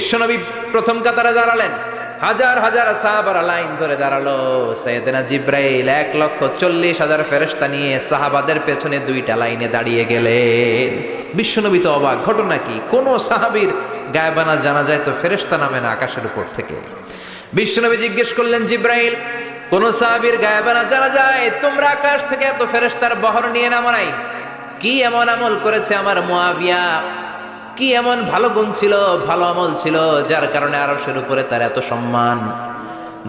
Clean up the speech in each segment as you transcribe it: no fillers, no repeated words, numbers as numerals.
বিশ্বনবী প্রথম কাতারে দাঁড়ালেন, হাজার হাজার সাহাবারা লাইন ধরে দাঁড়ালো। সাইয়েদনা জিব্রাইল 1,40,000 ফেরেশতা নিয়ে সাহাবাদের পেছনে দুইটা লাইনে দাঁড়িয়ে গেলেন। বিশ্বনবী তো অবাক, ঘটনা কি? কোন সাহাবীর গায়েবানা জানা যায় তো ফেরেশতা নামে না আকাশের উপর থেকে। বিশ্বনবী জিজ্ঞেস করলেন, জিব্রাইল, কোন সাহাবীর গায়েবানা জানা যায়? তোমরা আকাশ থেকে এত ফেরেশতার বহর নিয়ে নামো নাই? কি এমন আমল করেছে আমার মুআবিয়া? কি এমন ভালো গুণ ছিল, ভালো আমল ছিল, যার কারণে আরশের উপরে তার এত সম্মান,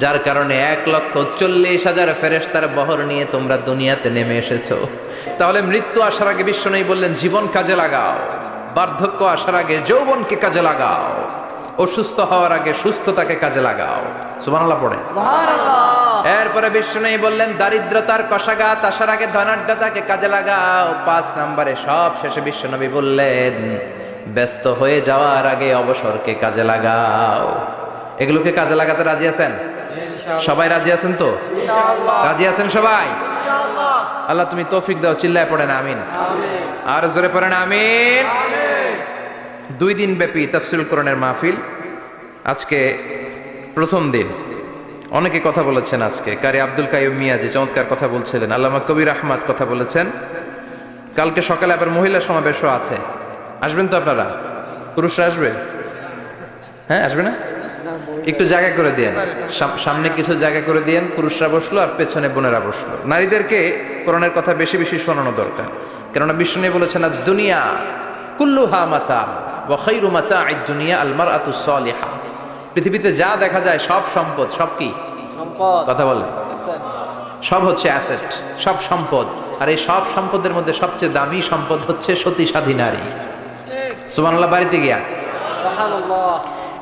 যার কারণে 1,40,000 ফেরেশতার বহর নিয়ে তোমরা দুনিয়াতে নেমে এসেছো? তাহলে মৃত্যু আসার আগে বিশ্বনবী বললেন, জীবন কাজে লাগাও, বার্ধক্য আসার আগে যৌবনকে কাজে লাগাও, অসুস্থ হওয়ার আগে সুস্থতাকে কাজে লাগাও। সুবহানাল্লাহ পড়ে। এরপরে বিশ্বনবী বললেন, দারিদ্রতার কষাঘাত আসার আগে ধনাঢ্যতাকে কাজে লাগাও। 5 নম্বরে সব শেষে বিশ্বনবী বললেন, ব্যস্ত হয়ে যাওয়ার আগে অবসরকে কাজে লাগাও। এগুলোকে কাজে লাগাতে রাজি আছেন? সবাই রাজি আছেন তো? রাজি আছেন সবাই? আল্লাহ তুমি তৌফিক দাও। চিল্লায় পড়েন আমিন। আর জোরে পড়েন আমিন। 2 দিন ব্যাপী তাফসীরুল কোরআনের মাহফিল, আজকে প্রথম দিন। অনেকে কথা বলেছেন আজকে। কারি আব্দুল কাইয়ুম মিয়া যে চমৎকার কথা বলছিলেন, আল্লামা কবির আহমদ কথা বলেছেন। কালকে সকালে আবার মহিলা সমাবেশও আছে। আসবেন তো আপনারা? পুরুষরা আসবে? হ্যাঁ, আসবে না? একটু জায়গা করে দিয়েন, সামনে কিছু জায়গা করে দিয়েন। পুরুষরা বসলো আর পেছনে বোনেরা বসলো। নারীদেরকে কোরআনের কথা বেশি বেশি শোনানো দরকার, কেননা বিষ্ণু বলেছেন, দুনিয়া কুল্লুহা মাতা ওয়া খায়রু মাতা'আদ দুনিয়া আল মারআতু সালিহা। পৃথিবীতে যা দেখা যায় সব সম্পদ। সব কি সম্পদ? কথা বলেন। সব হচ্ছে অ্যাসেট, সব সম্পদ। আর এই সব সম্পদের মধ্যে সবচেয়ে দামি সম্পদ হচ্ছে সতী সাধী নারী। সুবহানাল্লাহ। বাড়িতে গিয়া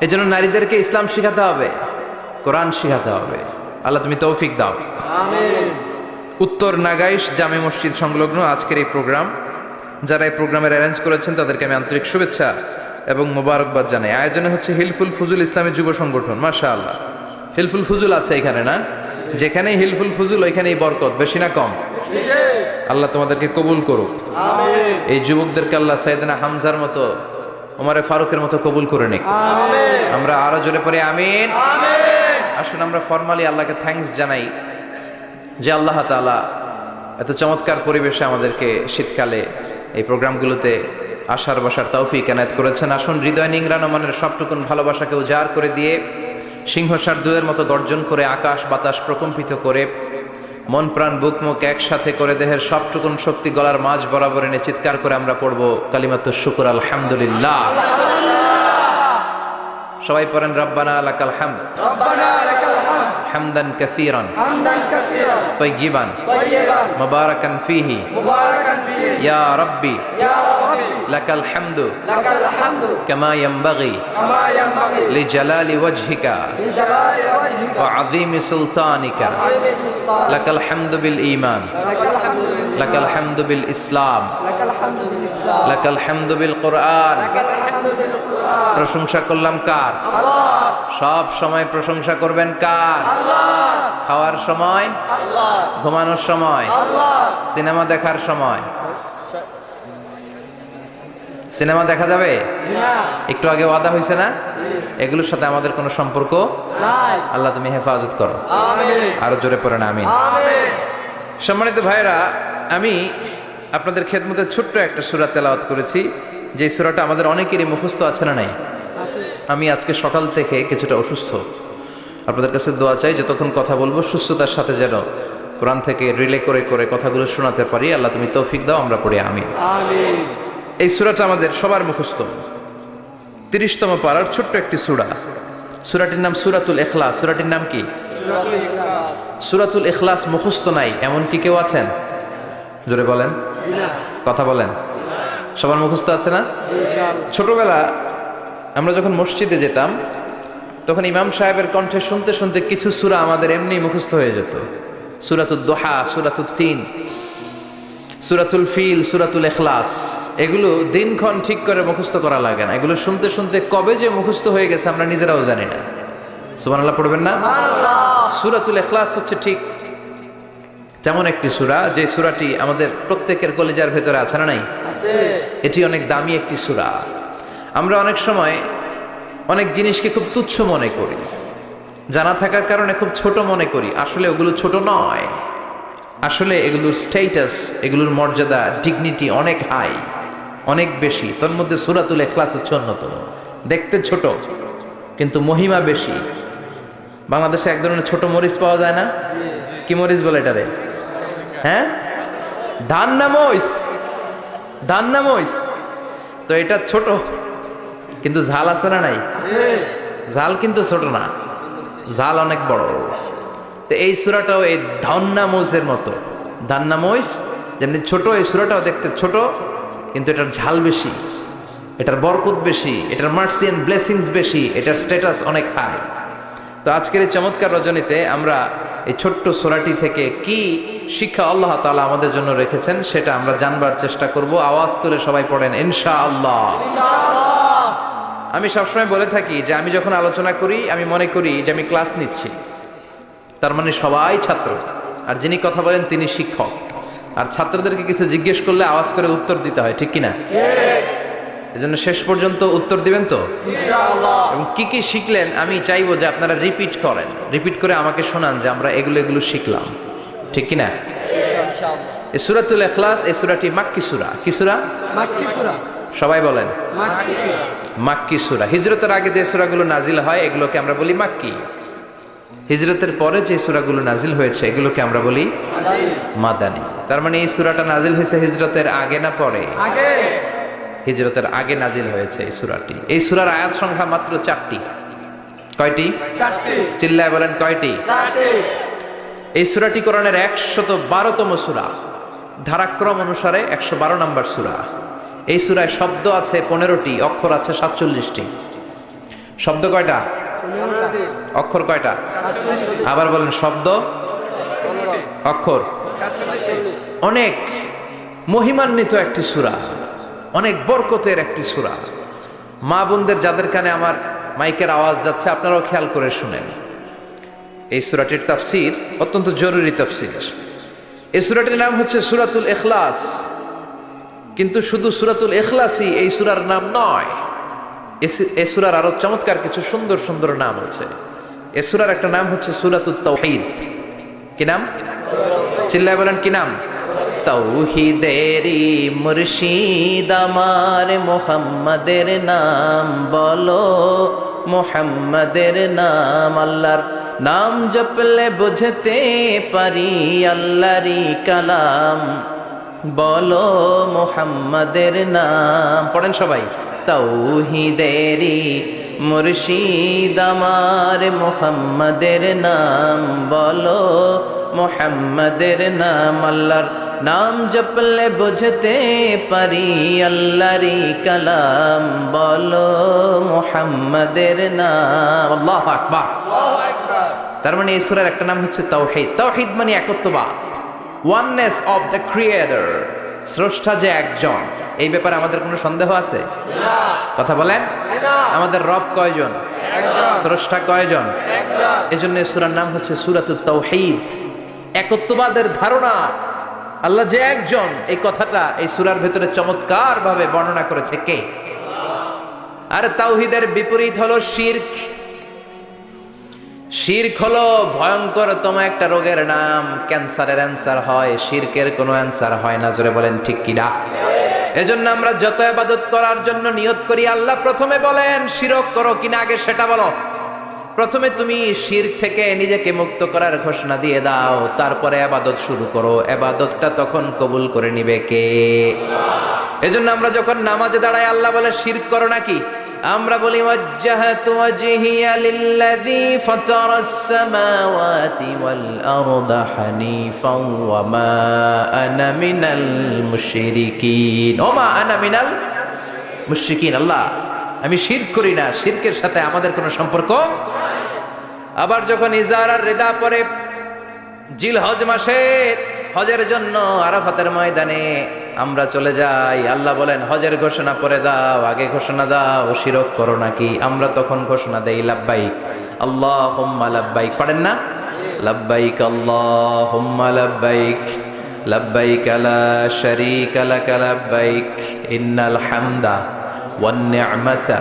এই জন্য নারীদেরকে ইসলাম শিখাতে হবে, কোরআন শিখাতে হবে। আল্লাহ তুমি তৌফিক দাও। আমিন। উত্তর নাগাইশ জামে মসজিদ সংলগ্ন আজকের এই প্রোগ্রাম, যারা এই প্রোগ্রামের অ্যারেঞ্জ করেছেন তাদেরকে আমি আন্তরিক শুভেচ্ছা এবং মোবারকবাদ জানাই। আয়োজনে হচ্ছে হিলফুল ফুজুল ইসলামী যুব সংগঠন। মাশাআল্লাহ, হিলফুল ফুজুল আছে এখানে না? যেখানেই হিলফুল ফুজুল ওইখানেই বরকত, বেশি না কম? আল্লাহ তোমাদেরকে কবুল করুক। আমিন। এই যুবকদেরকে আল্লাহ সাইয়েদনা হামজার মতো, ওমরে ফারুকের মতো কবুল করে নিক। আমিন। আমরা আরো জোরে পড়ি আমিন। আমিন। আসুন আমরা ফরমালি আল্লাহকে থ্যাঙ্কস জানাই যে আল্লাহ তাআলা এত চমৎকার পরিবেশে আমাদেরকে শীতকালে এই প্রোগ্রামগুলোতে আসার বসার তৌফিক এনায়েত করেছেন। আসুন হৃদয় নিংড়ানো মনের সবটুকুন ভালোবাসাকে উজাড় করে দিয়ে, সিংহসার দুয়ের মতো গর্জন করে, আকাশ বাতাস প্রকম্পিত করে, মন প্রাণ বুক মুখ একসাথে করে, দেহের সবটুকুন শক্তি গলার মাঝ বরাবর এনে চিৎকার করে আমরা পড়ব কালিমাতুশ শুকর আলহামদুলিল্লাহ। সবাই পড়েন, রব্বানা লাকাল হামদ, রব্বানা লাকাল হামদ, হামদান কাসীরান, হামদান কাসীরান, তাইয়িবান, তাইয়িবান, মুবারাকান ফীহি, মুবারাকান ফীহি, ইয়া রাব্বি, ইয়া রাব্বি, লাকাল হামদু, লাকাল হামদু, কামা ইয়ানবাগি, কামা ইয়ানবাগি, লিজালালি ওয়াজহিকা, লিজালালি ওয়াজহিকা, ওয়া আযীমি সুলতানিকা, লাকাল হামদু বিল ঈমান, লাকাল হামদু বিল, লাকাল হামদু বিল ইসলাম, লাকাল হামদু বিল ইসলাম, লাকাল হামদু বিল কুরআন, লাকাল হামদু বিল কুরআন। প্রশংসা করলাম কার? আল্লাহ। সব সময় প্রশংসা করবেন কার? আল্লাহ। খাওয়ার সময় আল্লাহ, ঘুমানোর সময় আল্লাহ, সিনেমা দেখার সময়। সিনেমা দেখা যাবে? একটু আগে ওয়াদা হয়েছে না? এগুলোর সাথে আমাদের কোনো সম্পর্ক নাই। আল্লাহ তুমি হেফাজত করো। আমিন। আরো জোরে পড়েন আমিন। আমিন। সম্মানিত ভাইরা, আমি আপনাদের খেদমতে ছোট্ট একটা সূরা তেলাওয়াত করেছি, যে সূরাটা আমাদের অনেকেরই মুখস্থ আছে না নাই? আমি আজকে সকাল থেকে কিছুটা অসুস্থ। আপনাদের কাছে দোয়া চাই, যতক্ষণ কথা বলবো সুস্থতার সাথে যেন কোরআন থেকে রিলে করে করে কথাগুলো শোনাতে পারি। আল্লাহ তুমি তৌফিক দাও। আমরা পড়ি আমিন। আমিন। এই সূরাটা আমাদের সবার মুখস্থ, 30তম পারার ছোট্ট একটি সূরা। সূরাটির নাম সূরাতুল ইখলাস। সূরাটির নাম কি? সূরাতুল ইখলাস মুখস্থ নাই এমন কি কেউ আছেন? জোরে বলেন, কথা বলেন। সবার মুখস্থ আছে না? ছোটবেলা আমরা যখন মসজিদে যেতাম, তখন ইমাম সাহেবের কণ্ঠে শুনতে শুনতে কিছু সূরা আমাদের এমনি মুখস্থ হয়ে যেত। সূরাতুদ দুহা, সূরাতুত তিন, সূরাতুল ফিল, সূরাতুল ইখলাস। এগুলো দিনক্ষণ ঠিক করে মুখস্থ করা লাগে না। এগুলো শুনতে শুনতে কবে যে মুখস্থ হয়ে গেছে আমরা নিজেরাও জানি না। সুবহানাল্লাহ পড়বেন না? সূরাতুল ইখলাস হচ্ছে ঠিক তেমন একটি সূরা, যে সূরাটি আমাদের প্রত্যেকের কলিজার ভেতরে আছে না নাই? এটি অনেক দামি একটি সূরা। আমরা অনেক সময় অনেক জিনিসকে খুব তুচ্ছ মনে করি, জানা থাকার কারণে খুব ছোট মনে করি। আসলে ওগুলো ছোট নয়, আসলে এগুলোর স্ট্যাটাস, এগুলোর মর্যাদা, ডিগনিটি অনেক হাই, অনেক বেশি। তোর মধ্যে সূরাতুল ইখলাস হচ্ছে অন্যতম। দেখতে ছোট কিন্তু মহিমা বেশি। বাংলাদেশে এক ধরনের ছোট মরিচ পাওয়া যায় না? কি মরিচ বলে এটারে? হ্যাঁ, ধান্না মরিচ, ধান্না মরিচ। তো এটা ছোট কিন্তু ঝাল আছে না? নাই। ঝাল কিন্তু ছোট না, ঝাল অনেক বড়। তো এই সূরাটাও এই ধান্না মরিচের মতো। ধান্না মরিচ যেমনি ছোট, এই সূরাটাও দেখতে ছোট কিন্তু এটার ঝাল বেশি, এটার বরকত বেশি, এটার মার্সি এন্ড ব্লেসিংস বেশি, এটার স্ট্যাটাস অনেক হাই। তো আজকের এই চমৎকার রজনীতে আমরা এই ছোট্ট সূরাটি থেকে কি শিক্ষা আল্লাহ তাআলা আমাদের জন্য রেখেছেন সেটা আমরা জানবার চেষ্টা করব। আওয়াজ তুলে সবাই পড়েন ইনশাআল্লাহ। আমি সবসময় বলে থাকি যে আমি যখন আলোচনা করি আমি মনে করি যে আমি ক্লাস নিচ্ছি, তার মানে সবাই ছাত্র, আর যিনি কথা বলেন তিনি শিক্ষক। আর ছাত্রদেরকে কিছু জিজ্ঞেস করলে আওয়াজ করে উত্তর দিতে হয়, ঠিক কিনা? এজন্য শেষ পর্যন্ত উত্তর দিবেন তো ইনশাআল্লাহ। এবং কি কি শিখলেন আমি চাইবো যে আপনারা রিপিট করেন, রিপিট করে আমাকে শোনান যে আমরা এগুলো শিখলাম, ঠিক কিনা? ইনশাআল্লাহ। এই সূরাতুল ইখলাস, এই সূরাটি মাক্কি সূরা। কি সূরা? মাক্কি সূরা। সবাই বলেন মাক্কি সূরা। মাক্কি সূরা। হিজরতের আগে যে সূরাগুলো নাজিল হয় এগুলোকে আমরা বলি মাক্কি। হিজরতের পরে যে সূরাগুলো নাজিল হয়েছে এগুলোকে আমরা বলি মাদানী। তার মানে এই সূরাটা নাজিল হয়েছে হিজরতের আগে না পরে? আগে। হিজরতের আগে নাজিল হয়েছে এই সূরাটি। এই সূরার আয়াত সংখ্যা মাত্র 4টি। কয়টি? 4টি। চিল্লায় বলেন কয়টি? 4টি। এই সূরাটি কোরআনের 112তম সূরা, ধারাক্রম অনুসারে 112 নম্বর সূরা। এই সূরায় শব্দ আছে 15টি, অক্ষর আছে 47টি। শব্দ কয়টা? 15টি। অক্ষর কয়টা? 47টি। আবার বলেন শব্দ 15, অক্ষর 47। অনেক মহিমান্বিত একটি সূরা, অনেক বরকতের একটি সূরা। মা বোনদের যাদের কানে আমার মাইকের আওয়াজ যাচ্ছে আপনারাও খেয়াল করে শুনেন। এই সূরাটির তাফসীর অত্যন্ত জরুরি তাফসীর। এই সূরাটির নাম হচ্ছে সূরাতুল ইখলাস। কিন্তু শুধু সূরাতুল ইখলাসই এই সূরার নাম নয়, এই সূরার আরো চমৎকার কিছু সুন্দর সুন্দর নাম আছে। এই সূরার একটা নাম হচ্ছে সূরাতুত তাওহীদ। কি নাম? চিল্লায় বলেন কি নাম? তাওহীদেরি মুর্শিদ আমার মুহাম্মাদের নাম বলো, মুহাম্মাদের নাম। আল্লাহর নাম জপলে বুঝতে পারি আল্লাহরই কালাম, বলো মুহাম্মাদের নাম। পড়েন সবাই। তাওহীদেরি মুর্শিদ আমার মুহাম্মাদের নাম বলো, মুহাম্মাদের নাম। আল্লাহর নাম জপলে বুঝতে পারি আল্লাহরই কালাম, বলো মুহাম্মাদের নাম। আল্লাহু আকবার, আল্লাহু আকবার। তার মানে এই সূরার একটা নাম হচ্ছে তাওহীদ। তাওহীদ মানে একত্ববাদ, ওয়াননেস অফ দ্য ক্রিয়েটর। স্রষ্টা যে একজন, এই ব্যাপারে আমাদের কোনো সন্দেহ আছে? না। কথা বলেন। আমাদের রব কয়জন? একজন। স্রষ্টা কয়জন? একজন। এজন্য এই সূরার নাম হচ্ছে সূরাতুত তাওহীদ। একত্ববাদের ধারণা, আল্লাহ যে একজন, এই কথাটা এই সূরার ভিতরে চমৎকার ভাবে বর্ণনা করেছে কে? আর তাওহীদের বিপরীত হলো শিরক। শিরক হলো ভয়ঙ্করতম একটা রোগের নাম। ক্যান্সারের অ্যান্সার হয়, শিরকের কোনো অ্যান্সার হয় না। জোরে বলেন ঠিক কিনা? এজন্য আমরা যত ইবাদত করার জন্য নিয়ত করি, আল্লাহ প্রথমে বলেন শিরক করো কিনা আগে সেটা বলো। প্রথমে তুমি শিরক থেকে নিজেকে মুক্ত করার ঘোষণা দিয়ে দাও, তারপরে ইবাদত শুরু করো। ইবাদতটা তখন কবুল করে নিবে কে? এজন্য আমরা যখন নামাজে দাঁড়াই আল্লাহ বলে শিরক করো নাকি? আমরা বলি ওয়াজ্জাহাতু ওয়াজহিয়া লিল্লাযী ফাতারাস সামাওয়াতি ওয়াল আরদা হানিফান ওয়া মা আনা মিনাল মুশরিকিন। ওমা আনা মিনাল মুশরিকিন। আল্লাহ আমি শিরক করি না, শিরকের সাথে আমাদের কোনো সম্পর্ক। আবার যখন ইজার আর রিদা পরে জিলহজ মাসে হজের জন্য আরাফাতের ময়দানে আমরা চলে যাই, আল্লাহ বলেন হজের ঘোষণা পরে দাও, আগে ঘোষণা দাও শিরক করো নাকি। আমরা তখন ঘোষণা দেই লাব্বাইক আল্লাহুম্মা লাব্বাইক। পড়েন না? লাব্বাইক আল্লাহুম্মা লাব্বাইক, লাব্বাইক লা শারীকা লাক লাব্বাইক, ইন্নাল হামদা ওয়ান নি'মাতা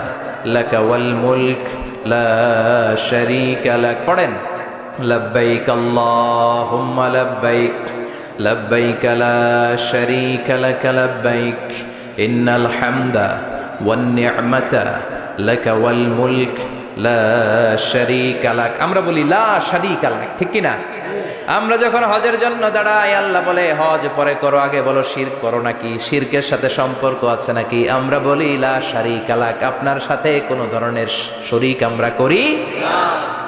লাকাল মুলক লা শারীকা লাক। পড়েন লব্বাইক আল্লাহুম্মা লব্বাইক লব্বাইক লা শারীকা লাক লব্বাইক ইন্নাল হামদা ওয়ান নি'মাতা লাকাল মুলক লা শারীকা লাক। আমরা বলি লা শারীকা লাক, ঠিক কি না? আমরা যখন হজের জন্য দাঁড়াই, আল্লাহ বলে হজ পরে করো, আগে বলো শিরক করো নাকি, শিরকের সাথে সম্পর্ক আছে নাকি? আমরা বলি লা শারীকা লাক, আপনার সাথে কোনো ধরনের শরীক আমরা করি না।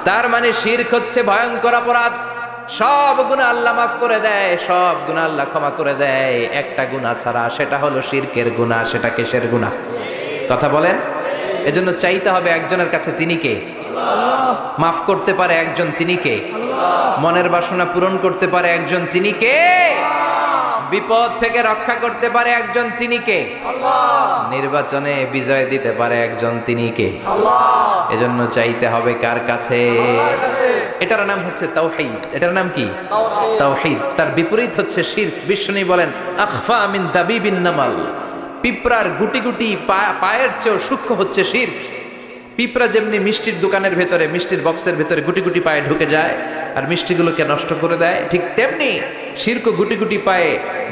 তার মানে শিরক হচ্ছে ভয়ঙ্কর অপরাধ। সব গুনাহ আল্লাহ মাফ করে দেয়, সব গুনাহ আল্লাহ ক্ষমা করে দেয়, একটা গুনাহ ছাড়া, সেটা হলো শিরকের গুনাহ। সেটা কিসের গুনাহ? কথা বলেন। এজন্য চাইতে হবে একজনের কাছে, তিনি কে? মাফ করতে পারে একজন, তিনি কে? মনের বাসনা পূরণ করতে পারে একজন, তিনি কে? বিপদ থেকে রক্ষা করতে পারে একজন, তিনি কে? নির্বাচনে বিজয় দিতে পারে একজন, তিনি কে? এজন্য চাইতে হবে কার কাছে? এটার নাম হচ্ছে তাওহীদ। এটার নাম কি? তাওহীদ। তার বিপরীত হচ্ছে শিরক। বিষ্ণু বলেন আখফা মিন দাবিবিন নামাল, পিঁপড়ার গুটি গুটি পায়ের চেয়েও সূক্ষ্ম হচ্ছে শিরক। পিঁপড়া যেমনি মিষ্টির দোকানের ভেতরে, মিষ্টির বক্সের ভেতরে গুটি গুটি পায়ে ঢুকে যায় আর মিষ্টিগুলোকে নষ্ট করে দেয়, ঠিক তেমনি শিরক গুটি গুটি পায়ে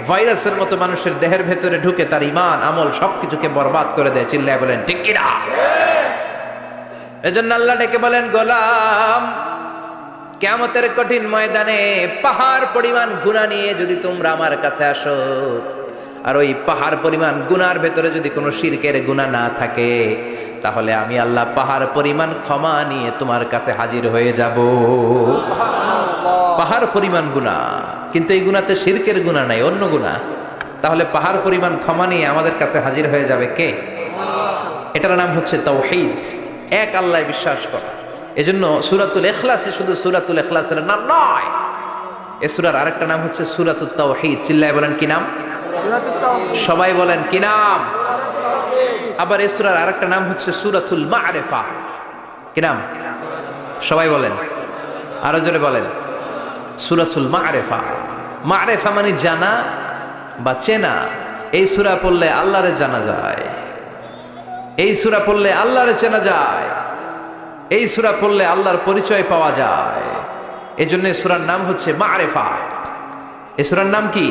ভাইরাসের মতো মানুষের দেহের ভেতরে ঢুকে তার ঈমান আমল সবকিছুকে বরবাদ করে দেয়। চিল্লায় বলেন ঠিক কি না? এজন্য আল্লাহ ডেকে বলেন গোলাম, কিয়ামতের কঠিন ময়দানে পাহাড় পরিমাণ গুনাহ নিয়ে যদি তোমরা আমার কাছে আসো, আর ওই পাহাড় পরিমাণ গুনার ভেতরে যদি কোনো শিরকের গুনাহ না থাকে, তাহলে আমি আল্লাহ পাহাড় পরিমাণ ক্ষমা নিয়ে তোমার কাছে হাজির হয়ে যাব। পাহাড় পরিমাণ গুনাহ, কিন্তু এই গুনাতে শিরকের গুনাহ নাই, অন্য গুনাহ। তাহলে পাহাড় পরিমাণ ক্ষমা নিয়ে আমাদের কাছে হাজির হয়ে যাবে কে? এটার নাম হচ্ছে তাওহীদ, এক আল্লাহ বিশ্বাস করা। এজন্য সূরাতুল ইখলাসে শুধু সূরাতুল ইখলাসের নাম নয়, এই সূরার আরেকটা নাম হচ্ছে সূরাতুত তাওহীদ। চিল্লায় বলেন কি নাম? সবাই বলেন কি নাম? আবার এই সূরার আরেকটা নাম হচ্ছে সূরাতুল মা'রিফা। কি নাম? সবাই বলেন, আরো জোরে বলেন, সূরাতুল মা'রিফা। মা'রিফা মানে জানা বা চেনা। এই সূরা পড়লে আল্লাহরে জানা যায়, এই সূরা পড়লে আল্লাহরে চেনা যায়, এই সূরা পড়লে আল্লাহর পরিচয় পাওয়া যায়। এজন্য এই সূরার নাম হচ্ছে মা'রিফা। এই সূরার নাম কি?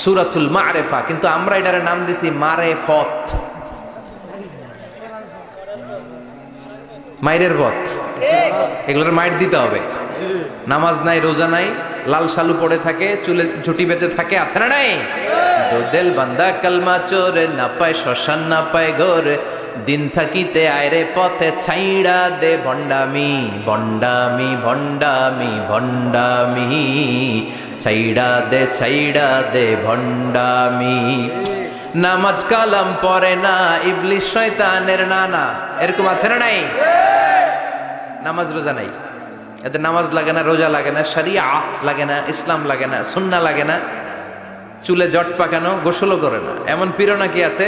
সূরাতুল মা'রিফা। কিন্তু আমরা এটার নাম দিছি মারেফত, মাইরের পথ। এগুলোর মাইর দিতে হবে। নামাজ নাই, রোজা নাই, লাল শালু পড়ে থাকে, চুলে ঝুটি বেঁধে থাকে, আছে না নাই? দিল বান্দা কালমা চোরে, না পায় শ্মশান না পায় ঘর, দিন থাকিতে আয়রে পথে ছাইড়া দে ভণ্ডামি, ভণ্ডামি ভণ্ডামি ভণ্ডামি, ছাইড়া দে ভণ্ডামি। নামাজ কালাম পড়ে না, ইবলিশ শয়তানের নানা, এরকম আছে না নাই? নামাজ রোজা নাই, এতে নামাজ লাগে না, রোজা লাগে না, শরিয়া লাগে না, ইসলাম লাগে না, সুন্নাহ লাগে না, চুলে জট পাকানো, গোসলও করে না। এমন পীরনা কি আছে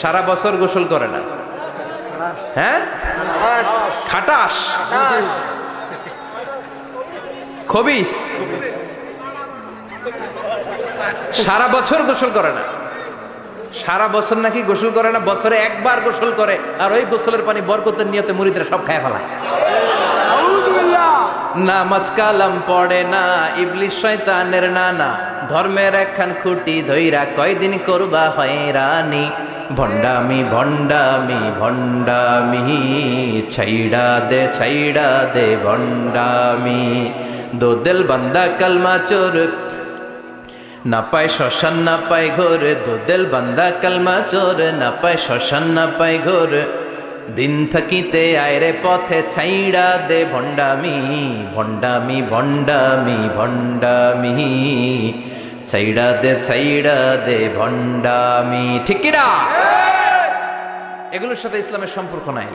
সারা বছর গোসল করে না? হ্যাঁ, খাটাস, খবিস, সারা বছর গোসল করে না। সারা বছর নাকি গোসল করে না, বছরে একবার গোসল করে, আর ওই গোসলের পানি বরকতের নিয়তে মুরিদরা সব খায় ফেলায়। নামাজ কালাম পড়ে না, ইবলিশ শয়তানের নানা, ধর্মের একখান খুঁটি ধইরা কয়দিন করবা হয়রানি, ভণ্ডামি ভণ্ডামি ভণ্ডামি, ছাইড়া দে ভণ্ডামি। দো দিল বান্দা কালমা চোর, না পায় শ্মশান না পায় ঘোর, দো দিল বান্দা কালমা চোর, না পায় শ্মশান না পায় ঘোর, দিন থাকিতে আয়রে পথে ছাইড়া দে ভণ্ডামি, ভণ্ডামি ভণ্ডামি ভণ্ডামি, ছাইড়া দে ভণ্ডামি। ঠিক কি না? এগুলোর সাথে ইসলামের সম্পর্ক নাই,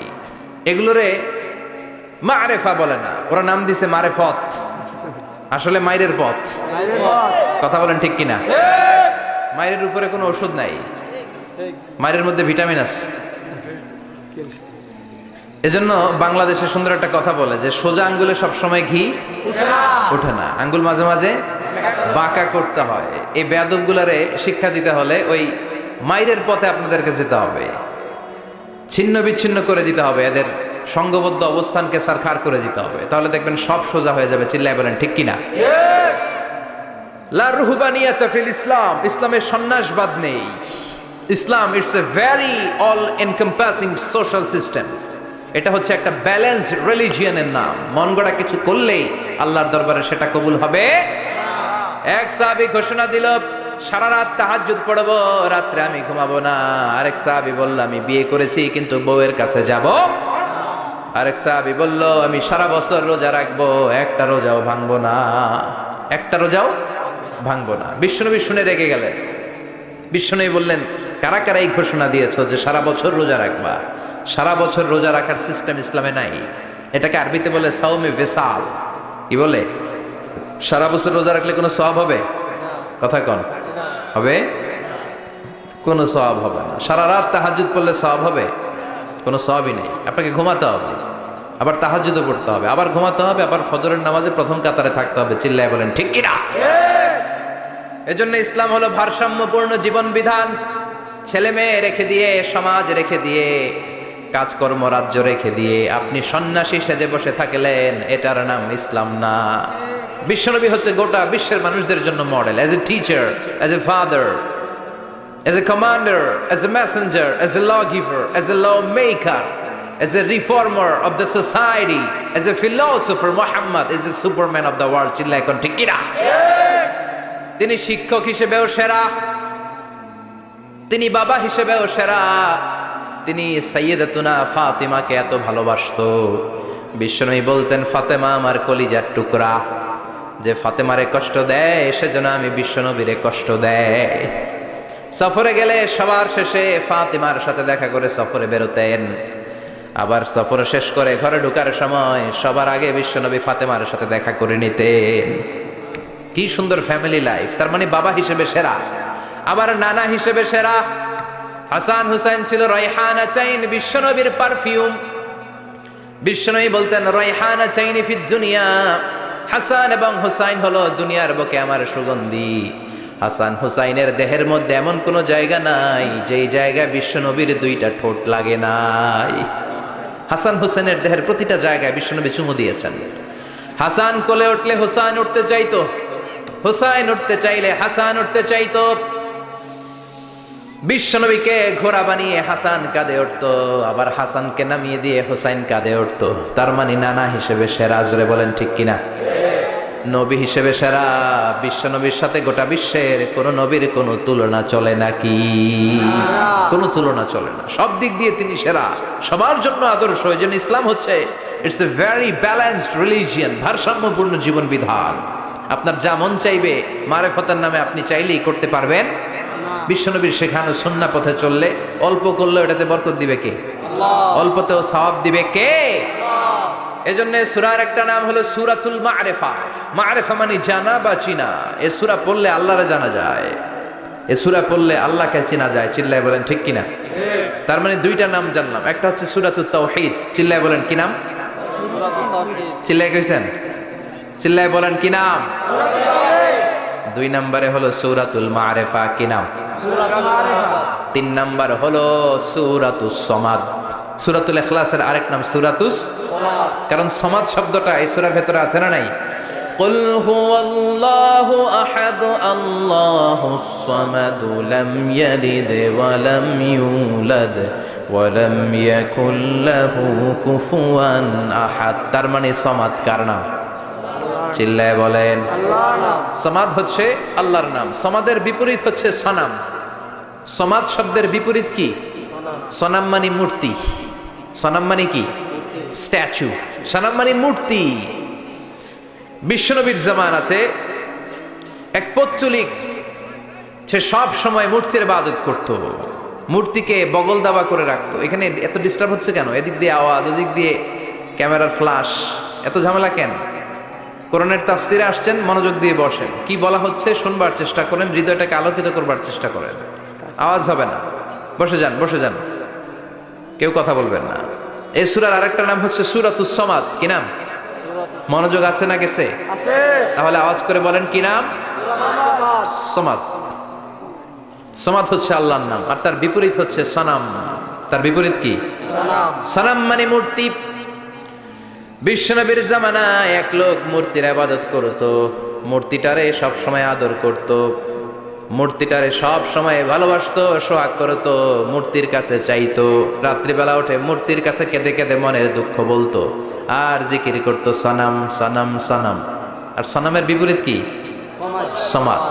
এগুলোরে মারেফা বলে না, ওরা নাম দিছে মারেফত, আসলে মাইরের পথ। কথা বলেন ঠিক কিনা? মাইরের উপরে কোনো ওষুধ নাই, মাইরের মধ্যে ভিটামিন আছে। এজন্য বাংলাদেশে সুন্দর একটা কথা বলে যে সোজা আঙ্গুলে সবসময় ঘি ওঠে না, আঙ্গুল মাঝে মাঝে বাঁকা করতে হয়। এই বেয়াদব গুলারে শিক্ষা দিতে হলে ওই মাইরের পথে আপনাদেরকে যেতে হবে। ছিন্ন বিচ্ছিন্ন করে দিতে হবে, এদের সংঘবদ্ধ অবস্থানকে সারখার করে দিতে হবে, তাহলে দেখবেন সব সোজা হয়ে যাবে। চিল্লায় বলেন ঠিক কিনা? লা রুহবানিয়াতা ফিল ইসলাম, ইসলামে সন্ন্যাসবাদ নেই। Islam it's a very all encompassing social system. এটা হচ্ছে একটা ব্যালেন্সড রিলিজিয়নের নাম। মন গড়া কিছু করলেই আল্লাহর দরবারে সেটা কবুল হবে। এক সাহাবী ঘোষণা দিল, সারা রাত তাহাজ্জুদ পড়ব, রাত্রে আমি ঘুমাবো না। আরেক সাহাবী বলল, আমি বিয়ে করেছি কিন্তু বউয়ের কাছে যাব। আরেক সাহাবী বলল, আমি সারা বছর রোজা রাখবো, একটা রোজাও ভাঙবো না, একটা রোজাও ভাঙবো না। বিশ্বনবী শুনে রেগে গেলেন। বিশ্বনবী বললেন, কারা কারা এই ঘোষণা দিয়েছো যে সারা বছর রোজা রাখবা? সারা বছর রোজা রাখার সিস্টেম ইসলামে নাই। এটাকে আরবিতে বলে সাওমে ভেসাল। কি বলে? সারা বছর রোজা রাখলে কোনো সওয়াব হবে? কথা কন, হবে? কোনো সওয়াব হবে না। সারা রাত তাহাজ্জুদ পড়লে সওয়াব হবে? কোনো সওয়াবই নেই। আপনাকে ঘুমাতে হবে, আবার তাহাজ্জুদও পড়তে হবে, আবার ঘুমাতে হবে, আবার ফজরের নামাজে প্রথম কাতারে থাকতে হবে। চিল্লায় বলেন ঠিক কিনা? এজন্য ইসলাম হলো ভারসাম্যপূর্ণ জীবন বিধান। ছেলে মেয়ে রেখে দিয়ে, সমাজ রেখে দিয়ে, কাজকর্ম রাজ্য রেখে দিয়ে আপনি সন্ন্যাসী সেজে বসে থাকলেন, এটার নাম ইসলাম না। বিশ্বনবী হচ্ছে গোটা বিশ্বের মানুষদের জন্য model. As a teacher, as a father, as a commander, as a messenger, as a law giver, as a law maker, as a reformer of the society, as a philosopher, Muhammad is the superman of the world. চিল্লায় কোন ঠিক কিনা? তিনি শিক্ষক হিসেবেও সেরা, তিনি বাবা হিসেবেও সেরা। তিনি সাইয়্যিদাতুনা ফাতিমাকে এত ভালোবাসতো, বিশ্বনবী বলতেন, ফাতেমা আমার কলিজার টুকরা, যে ফাতেমারে কষ্ট দেয় সেজন্য আমি বিশ্বনবীরে কষ্ট দেয়। সফরে গেলে সবার শেষে ফাতিমার সাথে দেখা করে সফরে বেরোতেন। আবার সফর শেষ করে ঘরে ঢোকার সময় সবার আগে বিশ্বনবী ফাতেমার সাথে দেখা করে নিতেন। কি সুন্দর ফ্যামিলি লাইফ। তার মানে বাবা হিসেবে সেরা, আবার নানা হিসেবে সেরা। হাসান হুসাইন ছিল রায়হানা চাইন, বিশ্বনবীর পারফিউম। বিশ্বনবী বলতেন, রায়হানা চাইনি ফিদ দুনিয়া, হাসান এবং হুসাইন হলো দুনিয়ার বুকে আমার সুগন্ধি। হাসান হুসাইনের দেহের মধ্যে এমন কোন জায়গা নাই যেই জায়গায় বিশ্বনবীর দুইটা ঠোঁট লাগে নাই। হাসান হুসেনের দেহের প্রতিটা জায়গায় বিশ্বনবী চুমু দিয়েছেন। হাসান কোলে উঠলে হুসাইন উঠতে চাইতো, হুসাইন উঠতে চাইলে হাসান উঠতে চাইতো। বিশ্বনবীকে ঘোড়া বানিয়ে হাসান কাঁধে উঠতো, আবার হাসানকে নামিয়ে দিয়ে হুসাইন কাঁধে উঠতো। তার মানে নানা হিসেবে সেরা। জোরে বলেন ঠিক কিনা? নবী হিসেবে সেরা। বিশ্বনবীর সাথে গোটা বিশ্বের কোন নবীর কোনো তুলনা চলে নাকি? কোনো তুলনা চলে না। সব দিক দিয়ে তিনি সেরা, সবার জন্য আদর্শ। এই জন্য ইসলাম হচ্ছে it's a very balanced religion, ভারসাম্যপূর্ণ জীবন বিধান। আপনার যা মন চাইবে মারেফতের নামে আপনি চাইলেই করতে পারবেন। বিশ্বনবীর শেখানো সুন্নাহ পথে চললে অল্প করলেও এটাতে বরকত দিবে কে? অল্পতেও সওয়াব দিবে কে? এজন্য সূরার একটা নাম হলো সূরাতুল মা'রিফা। মা'রিফা মানে জানা বা চিনা। এই সূরা পড়লে আল্লাহরে জানা যায়, এই সূরা পড়লে আল্লাহকে চেনা যায়। চিল্লায় বলেন ঠিক কিনা? তার মানে দুইটা নাম জানলাম। একটা হচ্ছে সূরাতুত তাওহীদ। চিল্লায় বলেন কি নাম? চিল্লায় কইছেন? চিল্লায় বলেন কি নাম? দুই নম্বরে হলো সূরাতুল মা'রিফা। কি নাম? তিন নম্বর হলো সূরাতুস সমাদ। সূরাতুল ইখলাসের আরেক নাম সূরাতুস সমাদ, কারণ সমাদ শব্দটা এই সূরার ভেতরে আছে না নাই? কুল হুয়াল্লাহু আহাদ আল্লাহুস সামাদ লাম ইয়ালিদ ওয়া লাম ইউলাদ ওয়া লাম ইয়াকুল লাহু কুফুয়ান আহাদ। তার মানে সমাদ কার নাম? চিল্লায় বলেন আল্লাহর নাম। সমাদ হচ্ছে আল্লাহর নাম। সমাদের বিপরীত হচ্ছে সনাম। সমাদ শব্দের বিপরীত কি? সনাম মানে মূর্তি। সনাম মানে কি? স্ট্যাচু। সনাম মানে মূর্তি। বিশ্বনবীর জামানাতে এক পৌত্তলিক, সে সব সময় মূর্তির ইবাদত করত, মূর্তিকে বগল দাবা করে রাখতো। এখানে এত ডিস্টার্ব হচ্ছে কেন? এদিক দিয়ে আওয়াজ, ওদিক দিয়ে ক্যামেরার ফ্ল্যাশ, এত ঝামেলা কেন? কোরআনের তাফসিরে আসছেন, মনোযোগ দিয়ে বসেন। কি বলা হচ্ছে শুনবার চেষ্টা করেন, হৃদয়টাকে আলোকিত করবার চেষ্টা করেন। আওয়াজ হবে না, বসে যান, বসে যান, কেউ কথা বলবেন না। এই সূরার আরেকটা নাম হচ্ছে সূরাতুস সমাদ। কি নাম? মনোযোগ আছে না গেছে? তাহলে আওয়াজ করে বলেন কি নাম? সমাদ। সমাদ হচ্ছে আল্লাহর নাম, আর তার বিপরীত হচ্ছে সনাম। তার বিপরীত কি? সানাম মানে মূর্তি। বিশ্বনবীর জামানায় এক লোক মূর্তির ইবাদত করত, মূর্তিটারে সব সময় আদর করত, মূর্তিটারে সব সময় ভালোবাসতো, সোহাগ করতো, মূর্তির কাছে চাইতো, রাত্রিবেলা উঠে মূর্তির কাছে কেঁদে কেঁদে মনের দুঃখ বলতো আর জিকির করতো সনাম সনাম সনাম। আর সনামের বিপরীত কি? সমাদ।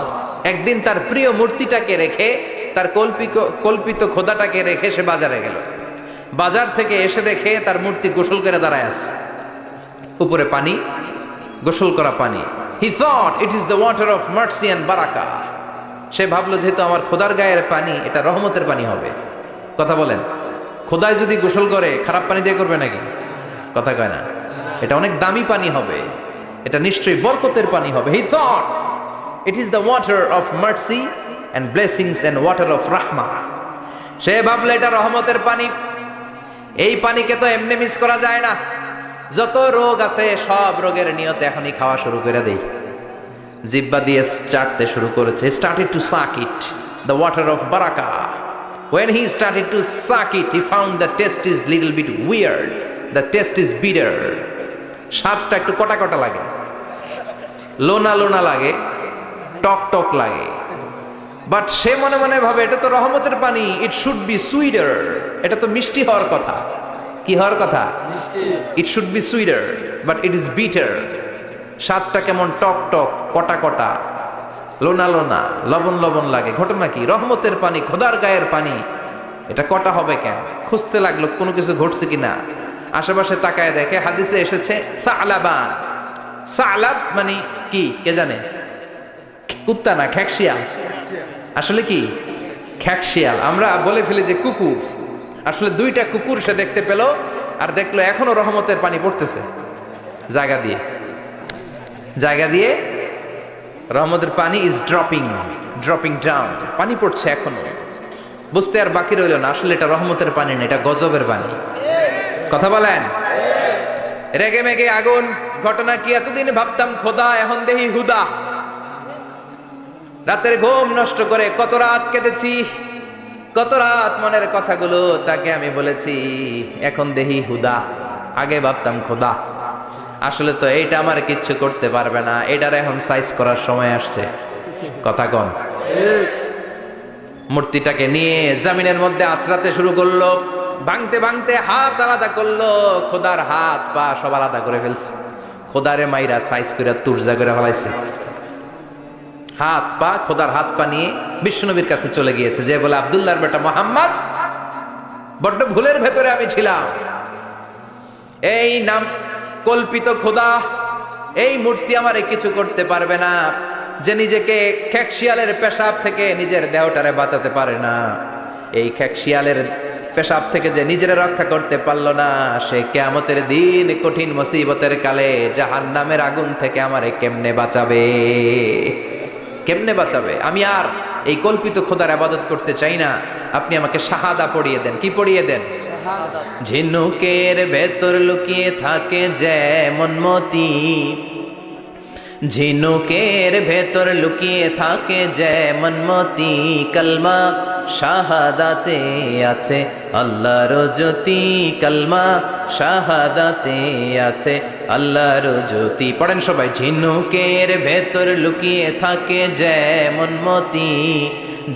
একদিন তার প্রিয় মূর্তিটাকে রেখে, তার কল্পিত খোদাটাকে রেখে সে বাজারে গেল। বাজার থেকে এসে দেখে তার মূর্তি গোসল করে দাঁড়ায় আছে, উপরে পানি, গোসল করা পানি। He thought it is the water of mercy and barakah. সে ভাবলো যেহেতু আমার খোদার গায়ের পানি, এটা রহমতের পানি হবে। কথা বলেন, খোদায় যদি গোসল করে খারাপ পানি দিয়ে করবে নাকি? কথা কয় না, এটা অনেক দামি পানি হবে, এটা নিশ্চয়ই বরকতের পানি হবে। He thought it is the water of mercy and blessings and water of rahmah. সে ভাবলো এটা রহমতের পানি, এই পানিকে তো এমনি মিস করা যায় না। যত রোগ আছে সব রোগের নিয়তে এখনই খাওয়া শুরু করে দেই। জিব্বা দিয়ে চাটতে শুরু করেছে। He started to suck it, the water of barakah. When he started to suck it, he found the taste is little bit weird. The taste is bitter. স্বাদটা একটু কটা কটা লাগে, লোনা লোনা লাগে, টক টক লাগে। বাট সে মনে মনে ভাবে এটা তো রহমতের পানি, ইট শুড বি সুইটার, এটা তো মিষ্টি হওয়ার কথা। কি হওয়ার কথা? It should be sweeter, but it is bitter. স্বাদটা কেমন টক টক, কটা কটা, লোনা লোনা, লবণ লবণ লাগে। ঘটনা কি? রহমতের পানি, খোদার গায়ের পানি, এটা কটা হবে কেন? খুঁজতে লাগলো কোনো কিছু ঘটছে কিনা। আশেপাশে তাকায় দেখে হাদিসে এসেছে সালাবান। সালাব মানে কি কে জানে? কুত্তা না, খ্যাকশিয়াল। আসলে কি? খ্যাকশিয়াল। আমরা বলে ফেলি যে কুকুর, আসলে দুইটা কুকুর সে দেখতে পেল, আর দেখলো এখনো রহমতের পানি পড়তেছে জায়গা দিয়ে, জায়গা দিয়ে রহমতের পানি ইজ ড্রপিং ডাউন, পানি পড়ছে এখনো। বুঝতে আর বাকি রইল না, আসলে এটা রহমতের পানি না, এটা গজবের পানি। কথা বলেন, রেগে মেগে আগুন। ঘটনা কি? এতদিন ভাবতাম খোদা, এখন দেহি হুদা। রাতের ঘুম নষ্ট করে কত রাত কেঁদেছি, কত রাত মনের কথাগুলো তাকে আমি বলেছি, এখন দেহি হুদা। আগে ভাবতাম খোদা, আসলে তো এইটা আমার কিচ্ছু করতে পারবে না, এটার এখন সাইজ করার সময় আসছে। কথা কন। মূর্তিটাকে নিয়ে জমিনের মধ্যে আছড়াতে শুরু করলো, ভাঙতে ভাঙতে হাত আলাদা করলো, খোদার হাত পা সব আলাদা করে ফেলছে। খোদারে মাইরা সাইজ করে তুরজা করে ফেলাইছে। হাত পা, খোদার হাত পা নিয়ে বিশ্বনবীর কাছে চলে গিয়েছে, যে বলে আব্দুল্লাহর বেটা মোহাম্মদ, বড্ড ভুলের ভেতরে আমি ছিলাম। এই নাম কল্পিত খোদা, এই মূর্তি আমারে কিছু করতে পারবে না। যে নিজেকে খ্যাকশিয়ালের পেশাব থেকে নিজের দেহটারে বাঁচাতে পারে না, এই খ্যাকশিয়ালের পেশাব থেকে যে নিজের রক্ষা করতে পারলো না, সে কিয়ামতের দিন কঠিন মুসিবতের কালে জাহান্নামের আগুন থেকে আমারে কেমনে বাঁচাবে? কেমনে বাঁচাবে? আমি আর এই কল্পিত খোদার ইবাদত করতে চাই না। আপনি আমাকে শাহাদা পড়িয়ে দেন। কি পড়িয়ে দেন? ঝিনুকের ভেতর লুকিয়ে থাকে যেমন মতি, ঝিনুকের ভেতর লুকিয়ে থাকে যেমন মতি, কলমা শাহাদাতে আছে আল্লাহর জ্যোতি, কলমা শাহাদাতে আছে আল্লাহর জ্যোতি। পড়েন সবাই। ঝিনুকের ভেতর লুকিয়ে থাকে যেমন মতি,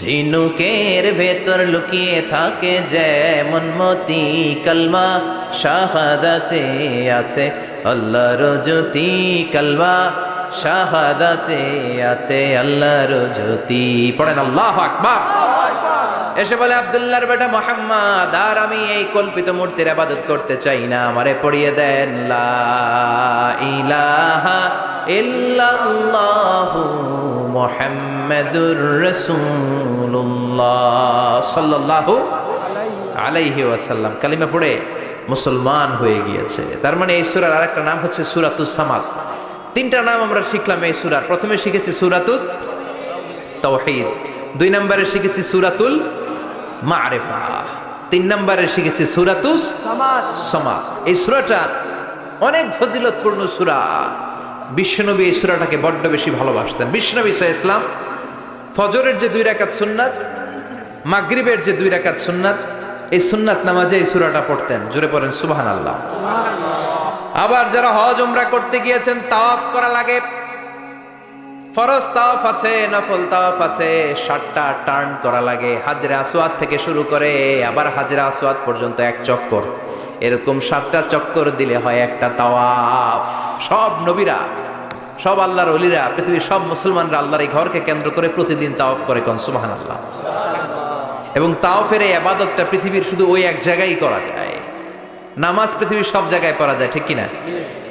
ঝিনুকের ভেতর লুকিয়ে থাকে যেমন মতি, কলমা শাহাদাতে আছে আল্লাহর জ্যোতি, কলমা শাহাদাতে আছে আল্লাহর জ্যোতি। পড়েন আল্লাহু আকবার। এসে বলে আব্দুল্লাহর বেটা মুহাম্মদ, আর আমি এই কল্পিত মূর্তির ইবাদত করতে চাই না, আমারে পড়িয়ে দেন লা ইলাহা ইল্লাল্লাহু মুহাম্মাদুর রাসূলুল্লাহ সাল্লাল্লাহু আলাইহি ওয়াসাল্লাম। কালিমা পড়ে মুসলমান হয়ে গিয়েছে। তার মানে এই সূরার আরেকটা নাম হচ্ছে সূরাতুস সামাদ। তিনটা নাম আমরা শিখলাম এই সূরার। প্রথমে শিখেছি সূরাতুত তাওহীদ, 2 নম্বরে শিখেছি সূরাতুল মারিফা, 3 নম্বরে শিখেছি সূরাতুস সামাদ। এই সূরাটা অনেক ফজিলতপূর্ণ সূরা। বিশ্বনবী এই সূরাটাকে বড্ড বেশি ভালোবাসতেন। বিশ্বনবী সাল্লাল্লাহু আলাইহি ওয়াসাল্লাম ফজরের যে 2 রাকাত সুন্নাত, মাগরিবের যে 2 রাকাত সুন্নাত, এই সুন্নাত নামাজে এই সূরাটা পড়তেন। জোরে পড়েন সুবহানাল্লাহ। আবার যারা হজ উমরা করতে গিয়েছেন, তাওয়াফ করা লাগে, ফরজ তাওয়াফ আছে, নফল তাওয়াফ আছে, 7টা টার্ন করা লাগে। হাজরে আসওয়াদ থেকে শুরু করে আবার হাজরে আসওয়াদ পর্যন্ত এক চক্কর, এরকম 7টা চক্কর দিলে হয় একটা তাওয়াফ। সব নবীরা, সব আল্লাহর ওলিরা, পৃথিবীর সব মুসলমানরা আল্লাহর এই ঘরকে কেন্দ্র করে প্রতিদিন তাওয়াফ করে, কোন সুবহানাল্লাহ। এবং তাওয়াফের এই ইবাদতটা পৃথিবীর শুধু ওই এক জায়গায় করা যায়। নামাজ পৃথিবীর সব জায়গায় পড়া যায়, ঠিক কিনা?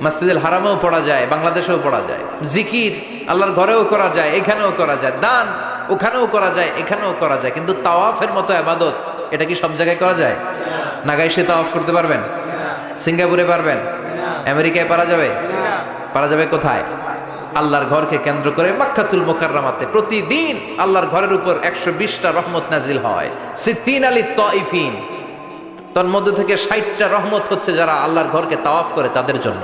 মসজিদুল হারামেও পড়া যায়, বাংলাদেশেও পড়া যায়। জিকির আল্লাহর ঘরেও করা যায়, এখানেও করা যায়। দান ওখানেও করা যায়, এখানেও করা যায়। কিন্তু তাওয়াফের মতো ইবাদত, এটা কি সব জায়গায় করা যায়? নাগাইশে তাওয়াফ করতে পারবেন? সিঙ্গাপুরে পারবেন? আমেরিকায় পারা যাবে? পারা যাবে কোথায়? আল্লাহর ঘরকে কেন্দ্র করে মক্কাতুল মুকাররমাতে প্রতিদিন আল্লাহর ঘরের উপর 120টা রহমত নাজিল হয়। সিদ্দিন আলী তাইফিন, তার মধ্যে থেকে 60টা রহমত হচ্ছে যারা আল্লাহর ঘরকে তাওয়াফ করে তাদের জন্য।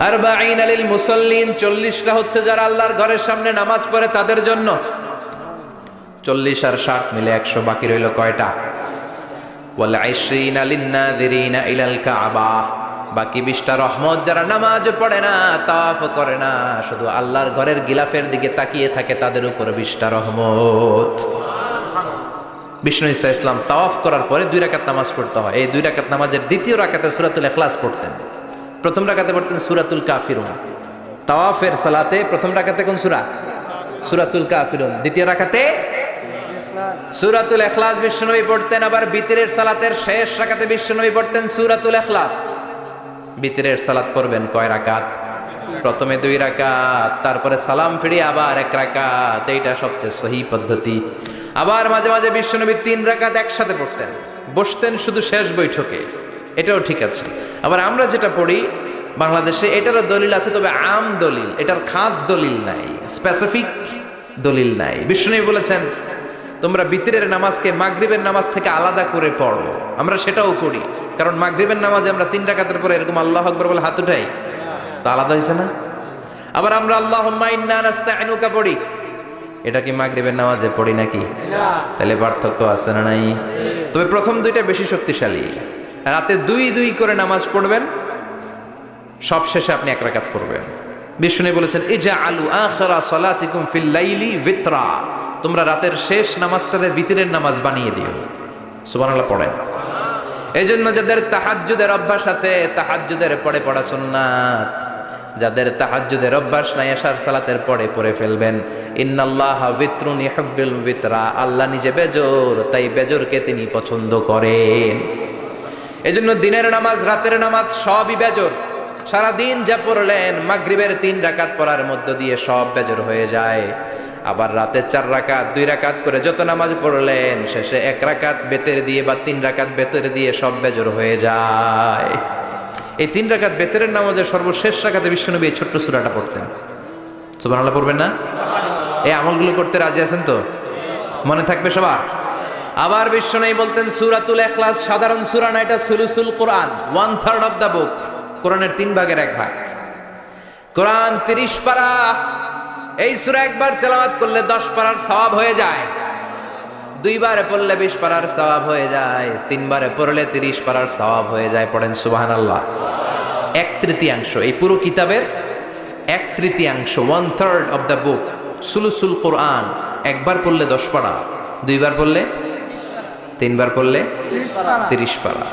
আরবাঈন লিল মুসাল্লিন, 40টা হচ্ছে যারা আল্লাহর ঘরের সামনে নামাজ পড়ে তাদের জন্য। 40 আর 60 মিলে 100, বাকি রইল কয়টা? ওয়াল 20 লিন নাযিরিনা ইলাল কাবা, বাকি 20টা রহমত যারা নামাজ পড়ে না, তাওয়াফ করে না, শুধু আল্লাহর ঘরের গিলাফের দিকে তাকিয়ে থাকে, তাদের উপর 20টা রহমত। বিষ্ণু ঈসা ইসলাম তাওয়াফ করার পরে 2 রাকাত নামাজ পড়তে হয়। এই 2 রাকাত নামাজের দ্বিতীয় রাকাতে সূরাতুল ইখলাস পড়তেন, প্রথম রাকাতে পড়তেন সূরাতুল কাফিরুন। তাওয়াফের সালাতে প্রথম রাকাতে কোন সূরা? সূরাতুল কাফিরুন। দ্বিতীয় রাকাতে সূরাতুল ইখলাস বিশ্বনবী পড়তেন। আবার বিতরের সালাতের শেষ রাকাতে বিশ্বনবী পড়তেন সূরাতুল ইখলাস। বিতরের সালাত পড়বেন কয় রাকাত? প্রথমে 2 রাকাত, তারপরে সালাম ফিরিয়ে আবার 1 রাকাত। এইটা সবচেয়ে সহি পদ্ধতি। আবার মাঝে মাঝে বিশ্বনবী 3 রাকাত একসাথে পড়তেন, বসতেন শুধু শেষ বৈঠকে, এটাও ঠিক আছে। আবার আমরা যেটা পড়ি বাংলাদেশে, এটারও দলিল আছে, তবে আম দলিল, এটার খাস দলিল নাই, স্পেসিফিক দলিল নাই। বিশ্বনবী বলেছেন তোমরা বিতরের নামাজকে মাগরিবের নামাজ থেকে আলাদা করে পড়ো। আমরা সেটাও করি, কারণ মাগরিবের নামাজে আমরা 3 রাকাতের পরে এরকম আল্লাহু আকবার বলে হাত উঠাই, তা আলাদা হয়েছে না? আবার আমরা আল্লাহুম্মা ইন্না নাস্তাইনুকা পড়ি, এটা কি মাগরিবের নামাজে পড়ি নাকি? তাহলে পার্থক্য আছে না নাই? তবে প্রথম 2টা বেশি শক্তিশালী। রাতে 2 করে নামাজ পড়বেন, সব শেষে আপনি 1 রাকাত পড়বেন। বিষ্ণু বলেছেন ইজআলু আখিরা সালাতিকুম ফিল লাইলি বিতরা, তোমরা রাতের শেষ নামাজটারে বিতরের নামাজ বানিয়ে দিও। সুবহানাল্লাহ পড়েন। এইজন্য যাদের তাহাজ্জুদের অভ্যাস আছে, তাহাজ্জুদের পরে পড়া সুন্নাত। যাদের তাহাজ্জুদের অভ্যাস নাই, এশার সালাতের পরে পড়ে ফেলবেন। ইন্নাল্লাহা বিতরুন ইউহিব্বুল বিতরা, আল্লাহ নিজে বেজোর, তাই বেজোরকে তিনি পছন্দ করেন। এজন্য দিনের নামাজ, রাতের নামাজ সবই বেজোর। সারা দিন যা পড়লেন, মাগরিবের 3 রাকাত পড়ার মধ্য দিয়ে সব বেজোর হয়ে যায়। আবার রাতে 4 রাকাত, 2 রাকাত করে যত নামাজ পড়লেন, শেষে 1 রাকাত বেতের দিয়ে বা 3 রাকাত বেতের দিয়ে সব বেজোর হয়ে যায়। এই 3 রাকাত বেতের নামাজের সর্বশেষ রাকাতে বিশ্বনবী এই ছোট্ট সূরাটা পড়তেন। সুবহানাল্লাহ পড়বেন না? এই আমলগুলো করতে রাজি আছেন তো? মনে থাকবে সবার? আবার বিশ্বনবী বলতেন সূরাতুল ইখলাস সাধারণ সূরা না, এটা সুলুসুল কোরআন, 1/3 অফ দা বুক। কোরআনের 3 ভাগের 1 ভাগ। কোরআন 30 পারা। এই সূরা একবার তেলাওয়াত করলে 10 পারার সওয়াব হয়ে যায়। 2 বারে পড়লে 20 পারার সওয়াব হয়ে যায়। 3 বারে পড়লে 30 পারার সওয়াব হয়ে যায়। পড়েন সুবহানাল্লাহ। 1/3 এই পুরো কিতাবের 1/3, 1/3 অফ দা বুক সুলুসুল কোরআন। একবার পড়লে 10 পারা, 2 বার পড়লে 3 বার পড়লে 30 পারা।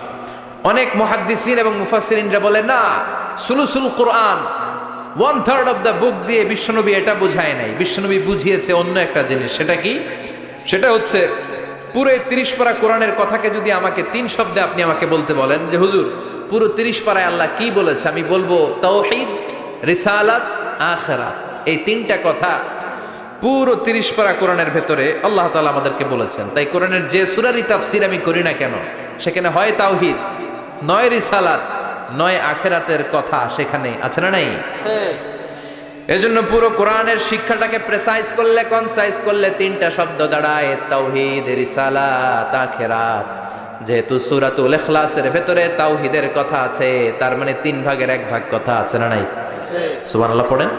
অনেক মুহাদ্দিসিন এবং মুফাসসিরিনরা বলে না, সুলুসুল কোরআন 1/3 অফ দা বুক দিয়ে বিশ্বনবী এটা বুঝায় নাই। বিশ্বনবী বুঝিয়েছে অন্য একটা জিনিস। সেটা কি? সেটা হচ্ছে পুরো 30 পারা কোরআনের কথাকে যদি আমাকে 3 শব্দে আপনি আমাকে বলতে বলেন যে হুজুর পুরো 30 পারায় আল্লাহ কি বলেছে, আমি বলবো তাওহীদ, রিসালাত, আখিরাত। এই 3টা কথা পুরো 30 পারা কোরআনের ভেতরে আল্লাহ তাআলা আমাদেরকে বলেছেন। তাই কোরআনের যে সূরারই তাফসীর আমি করি না কেন, সেখানে হয় তাওহীদ, নয় রিসালাত, নয় আখিরাতের কথা সেখানে আছে না নাই? এজন্য পুরো কোরআনের শিক্ষাটাকে প্রেসাইজ করলে, কনসাইজ করলে 3টা শব্দ দাঁড়ায়, তাওহীদ, রিসালাত, আখিরাত। যেহেতু সূরাতুল ইখলাসের ভেতরে তাওহীদের কথা আছে, তার মানে 3 ভাগের 1 ভাগ কথা আছে না নাই? সুবহানাল্লাহ পড়েন।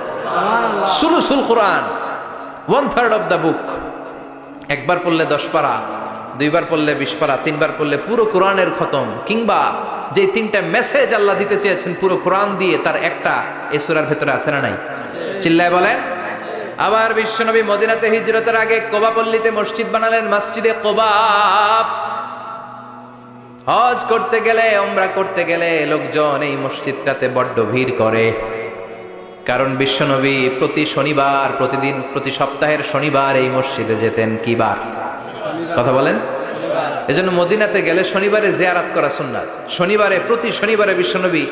সুলুসুল কোরআন, 1/3 অফ দা বুক। একবার পড়লে 10 পারা, দুইবার পড়লে 20 পারা, তিনবার পড়লে পুরো কোরআনের খতম, কিংবা যে তিনটা মেসেজ আল্লাহ দিতে চেয়েছেন পুরো কোরআন দিয়ে, তার একটা এই সূরার ভেতরে আছে না নাই? চিল্লায় বলেন। আবার বিশ্বনবী মদিনাতে হিজরতের আগে কোবা পল্লীতে মসজিদ বানালেন, মসজিদে কোবা। হজ করতে গেলে, উমরা করতে গেলে লোকজন এই মসজিদটাতে বড্ড ভিড় করে, কারণ বিশ্বনবী প্রতি শনিবার, প্রতিদিন, প্রতি সপ্তাহের শনিবার এই মসজিদে যেতেন। কি বার? কথা বলেন। এজন্য মদিনাতে গেলে শনিবারে জিয়ারত করা সুন্নাত। শনিবারে, প্রতি শনিবারে বিশ্বনবী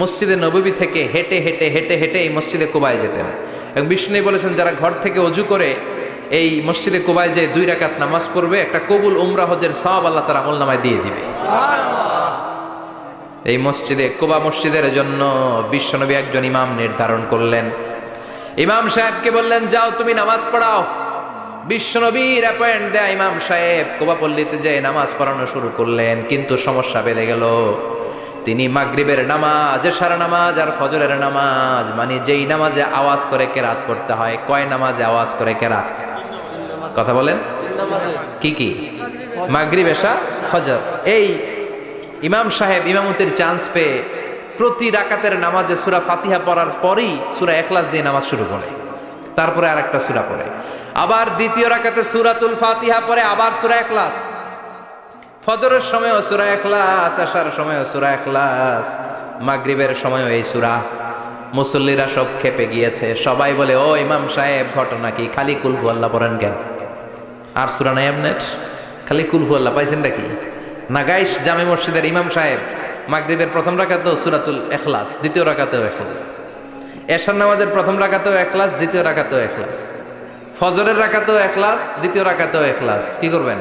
মসজিদে নববী থেকে হেঁটে হেঁটে হেঁটে হেঁটে এই মসজিদে কুবায় যেতেন। এবং বিশ্বনবী বলেছেন, যারা ঘর থেকে ওযু করে এই মসজিদে কুবায় যে 2 রাকাত নামাজ পড়বে, একটা কবুল উমরা হজের সওয়াব আল্লাহ তাআলা আমলনামায় দিয়ে দিবে। এই মসজিদে, কুবা মসজিদের জন্য বিশ্বনবী একজন ইমাম নির্ধারণ করলেন। ইমাম সাহেবকে বললেন, যাও তুমি নামাজ পড়াও। বিশ্বনবীর অ্যাপয়েন্ট দেয়া ইমাম সাহেব কুবা পল্লীতে যে নামাজ পড়ানো শুরু করলেন, কিন্তু সমস্যা বেড়ে গেল। তিনি মাগরিবের নামাজ, এশার নামাজ আর ফজরের নামাজ, মানে যেই নামাজে আওয়াজ করে কেরাত পড়তে হয়, কয় নামাজে আওয়াজ করে কেরাত? কথা বলেন। কি কি? মাগরিব, এশা, ফজর। এই ইমাম সাহেব ইমামতির চান্স পেয়ে প্রতি রাকাতের নামাজে সূরা ফাতিহা পড়ার পরেই সূরা ইখলাস দিয়ে নামাজ শুরু করে, তারপরে আরেকটা সূরা পড়ে, আবার দ্বিতীয় রাকাতে সূরাতুল ফাতিহা পড়ে, আবার সূরা ইখলাস। ফজরের সময়ও সূরা ইখলাস, এশার সময়ও সূরা ইখলাস, মাগরিবের সময়ও এই সূরা। মুসল্লিরা সব খেপে গিয়েছে। সবাই বলে, ও ইমাম সাহেব, ঘটনা কি? খালি কুল হুয়াল্লাহ পড়েন কেন? আর সূরা নাই আপনার? খালি কুল হুয়াল্লাহ পাইছেন নাকি? নাগাইশ জামে মসজিদের ইমাম সাহেব মাগরিবের প্রথম রাকাতেও সূরাতুল ইখলাস, দ্বিতীয় রাকাতেও ইখলাস, এশার নামাজের প্রথম রাকাতেও ইখলাস, দ্বিতীয় রাকাতেও ইখলাস, ফজরের রাকাতেও ইখলাস, দ্বিতীয় রাকাতেও ইখলাস। কি করবেন?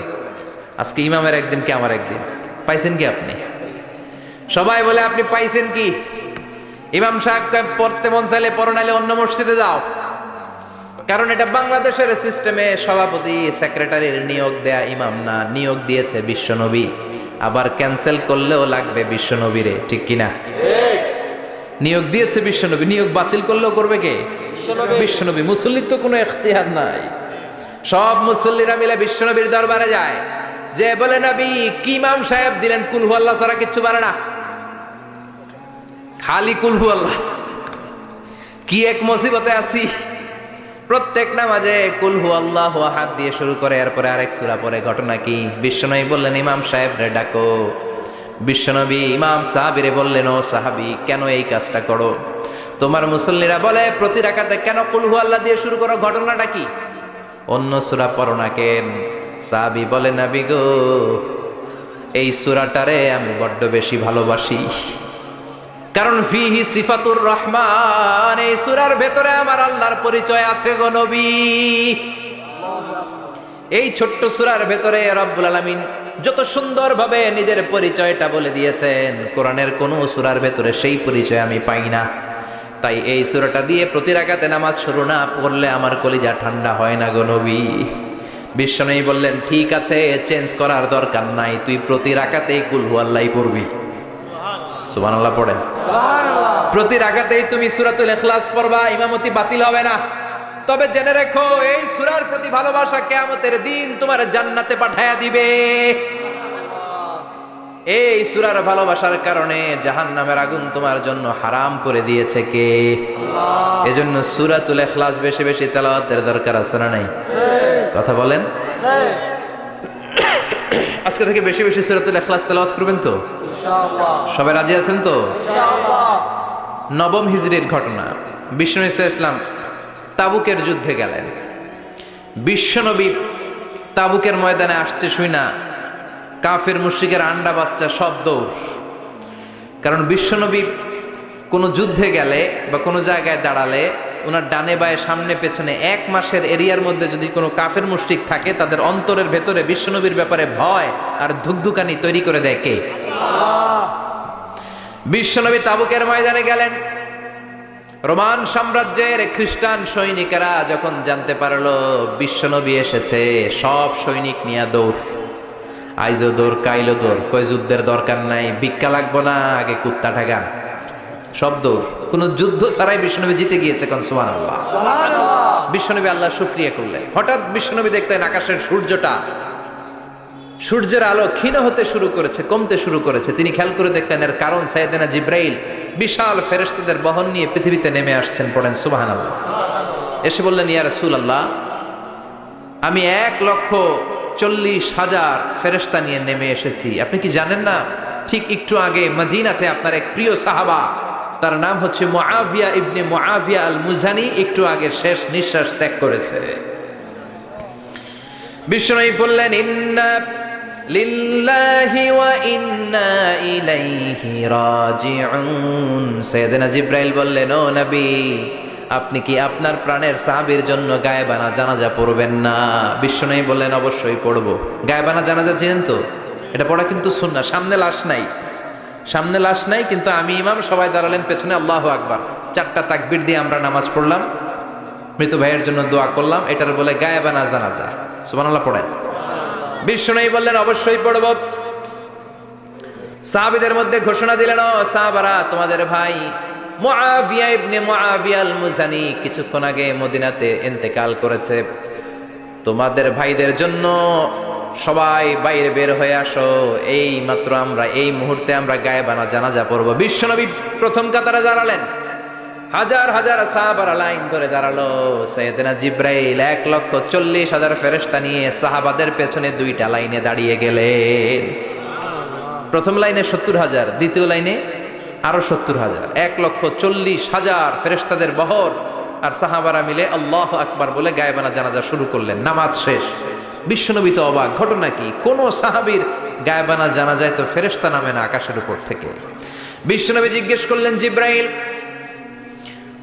আজকে ইমামের একদিন কি আমার একদিন। পাইছেন কি আপনি? সবাই বলে, আপনি পাইছেন কি? ইমাম সাহেব পড়তে মন চাইলে পড়ো, নাইলে অন্য মসজিদে যাও। কারণ এটা বাংলাদেশের সিস্টেমে সভাপতি সেক্রেটারির নিয়োগ দেয়া ইমাম না, নিয়োগ দিয়েছে বিশ্বনবী। আবার ক্যান্সেল করলেও লাগবে বিশ্বনবীরে, ঠিক কিনা? নিয়োগ দিয়েছে বিশ্বনবী, নিয়োগ বাতিল করলেও করবে কে? বিশ্বনবী। মুসল্লির তো কোনো ইখতিয়ার নাই। সব মুসল্লিরা মিলে বিশ্বনবীর দরবারে যায়, যে বলে, নবী কি ইমাম সাহেব দিলেন, কুল হুয়াল্লাহ ছাড়া কিচ্ছু পারে না, খালি কুল হুয়াল্লাহ। কি এক মুসিবতে আছি। প্রত্যেক নামাজে কুল হুয়াল্লাহু আহাদ দিয়ে শুরু করে, এরপরে আরেক সূরা পড়ে। ঘটনা কি? বিশ্বনবী বললেন, ইমাম সাহেব রে ডাকো। বিশ্বনবী ইমাম সাহাবীরে বললেন, ও সাহাবী, কেন এই কাজটা করো? তোমার মুসল্লিরা বলে, প্রতি রাকাতে কেন কুল হুয়াল্লাহ দিয়ে শুরু করো? ঘটনাটা কি? অন্য সূরা পড়ো না কেন? সাহাবী বলে, নবী গো, এই সূরাটারে আমি বড্ড বেশি ভালোবাসি, কারণ ফিহি সিফাতুর রহমান, এই সূরার ভেতরে আমার আল্লাহর পরিচয় আছে গো নবী। এই ছোট্ট সূরার ভেতরে রব্বুল আলামিন যত সুন্দরভাবে নিজের পরিচয়টা বলে দিয়েছেন, কোরআনের কোন সূরার ভেতরে সেই পরিচয় আমি পাই না। তাই এই সূরাটা দিয়ে প্রতি রাকাতে নামাজ শুরু না পড়লে আমার কলিজা ঠান্ডা হয় না গো নবী। বিশ্বনবী বললেন, ঠিক আছে, চেঞ্জ করার দরকার নাই, তুই প্রতি রাকাতেই কুল হুয়াল্লাহ পড়বি। সুবহানাল্লাহ পড়েন। প্রতি রাকাতেই তুমি সূরাতুল ইখলাস পড়বা, ইমামতি বাতিল হবে না। তবে জেনে রেখো, এই সূরার প্রতি ভালোবাসা কিয়ামতের দিন তোমার জান্নাতে পাঠায়া দিবে। এই সূরার ভালোবাসার কারণে জাহান্নামের আগুন তোমার জন্য হারাম করে দিয়েছে কে? আল্লাহ। এজন্য সূরাতুল ইখলাস বেশি বেশি তেলাওয়াতের দরকার আছে না নাই? কথা বলেন। আজকে থেকে বেশি বেশি সূরাতুল ইখলাস তেলাওয়াত করবেন তো ইনশাআল্লাহ? সবাই রাজি আছেন তো ইনশাআল্লাহ? নবম হিজরির ঘটনা। বিশ্বনবী সাল্লাল্লাহু আলাইহি ওয়াসাল্লাম তাবুকের যুদ্ধে গেলেন। বিশ্বনবী তাবুকের ময়দানে আসছে শুই না কাফের মুশরিকের আন্ডা বাচ্চা সব দৌড়। কারণ বিশ্বনবী কোনো যুদ্ধে গেলে বা কোনো জায়গায় দাঁড়ালে ওনার ডানে বায়ে সামনে পেছনে 1 মাসের এরিয়ার মধ্যে যদি কোনো কাফের মুশরিক থাকে, তাদের অন্তরের ভেতরে বিশ্বনবীর ব্যাপারে ভয় আর ধুকধুকানি তৈরি করে দেয় কে? আল্লাহ। বিশ্বনবী তাবুকের ময়দানে গেলেন। রোমান সাম্রাজ্যের খ্রিস্টান সৈনিকেরা যখন জানতে পারলো বিশ্বনবী এসেছে, সব সৈনিক নিয়ে দৌড়। আইজো দৌড়, কাইলো দৌড়, কই যুদ্ধের দরকার নাই, ভিক্ষা লাগবো না, আগে কুত্তা ঠেকান। সব দৌড়। কোন যুদ্ধ ছাড়াই বিশ্বনবী জিতে গিয়েছে। কোন সুবহানাল্লাহ। বিশ্বনবী আল্লাহর শুকরিয়া করলেন। হঠাৎ বিশ্বনবী দেখলেন আকাশের সূর্যটা সূর্যের আলো ক্ষীণ হতে শুরু করেছে, কমতে শুরু করেছে। তিনি খেয়াল করে দেখলেন এর কারণ সাইয়েদনা জিব্রাইল বিশাল ফেরেশতাদের বহন নিয়ে পৃথিবীতে নেমে আসছেন। পড়েন সুবহানাল্লাহ। এসে বললেন, ইয়া রাসূলুল্লাহ, আমি 1,40,000 ফেরেশতা নিয়ে নেমে এসেছি। আপনি কি জানেন না, ঠিক একটু আগে মদিনাতে আপনার এক প্রিয় সাহাবা, তার নাম হচ্ছে মুআবিয়া ইবনে মুআবিয়া আল মুজানি, একটু আগে শেষ নিঃশ্বাস ত্যাগ করেছে। বিষ্ণু বললেন, ইন্না লিল্লাহি ওয়া ইন্না ইলাইহি রাজিউন। সাইয়েদনা জিব্রাইল বললেন, ও নবী, আপনি কি আপনার প্রাণের সাহাবীর জন্য গায়েবানা জানাজা পড়বেন না? বিষ্ণু বললেন, অবশ্যই পড়বো। গায়েবানা জানাজা চিনেন তো? এটা পড়া কিন্তু সুন্নাহ। সামনে লাশ নাই, সামনে লাশ নাই, কিন্তু আমি ইমাম, সবাই দাঁড়ালেন পেছনে, আল্লাহু আকবার 4টা তাকবীর দিয়ে আমরা নামাজ পড়লাম, মৃত ভাইয়ের জন্য দোয়া করলাম। এটার বলে গায়েবানা জানাজা। সুবহানাল্লাহ পড়েন। বিষ্ণু বললেন, অবশ্যই পড়ব। সাহাবীদের মধ্যে ঘোষণা দিলেন, ও সাহাবারা, তোমাদের ভাই মুআবিয়া ইবনে মুআবিয়া আল মুজানি কিছুক্ষণ আগে মদিনাতে ইন্তেকাল করেছে। তোমাদের ভাইদের জন্য সবাই বাইরে বের হয়ে আসো, এই মাত্র আমরা এই মুহূর্তে আমরা গায়েবানা জানাজা পড়ব। বিশ্বনবী প্রথম কাতারে দাঁড়ালেন, হাজার হাজার সাহাবারা লাইন ধরে দাঁড়ালো। সাইয়েদনা জিব্রাইল 1,40,000 ফেরেশতা নিয়ে সাহাবাদের পেছনে 2টা লাইনে দাঁড়িয়ে গেলেন। প্রথম লাইনে 70,000, দ্বিতীয় লাইনে আরো 70,000, 1,40,000 ফেরেশতাদের বহর। আর সাহাবারা মিলে আল্লাহু আকবার বলে গায়েবানা জানাজা শুরু করলেন। নামাজ শেষ। বিশ্বনবী তো অবাক, ঘটনা কি? কোন সাহাবীর গায়েবানা জানাজায় তো ফেরেশতা নামে না আকাশের উপর থেকে। বিশ্বনবী জিজ্ঞেস করলেন, জিব্রাইল,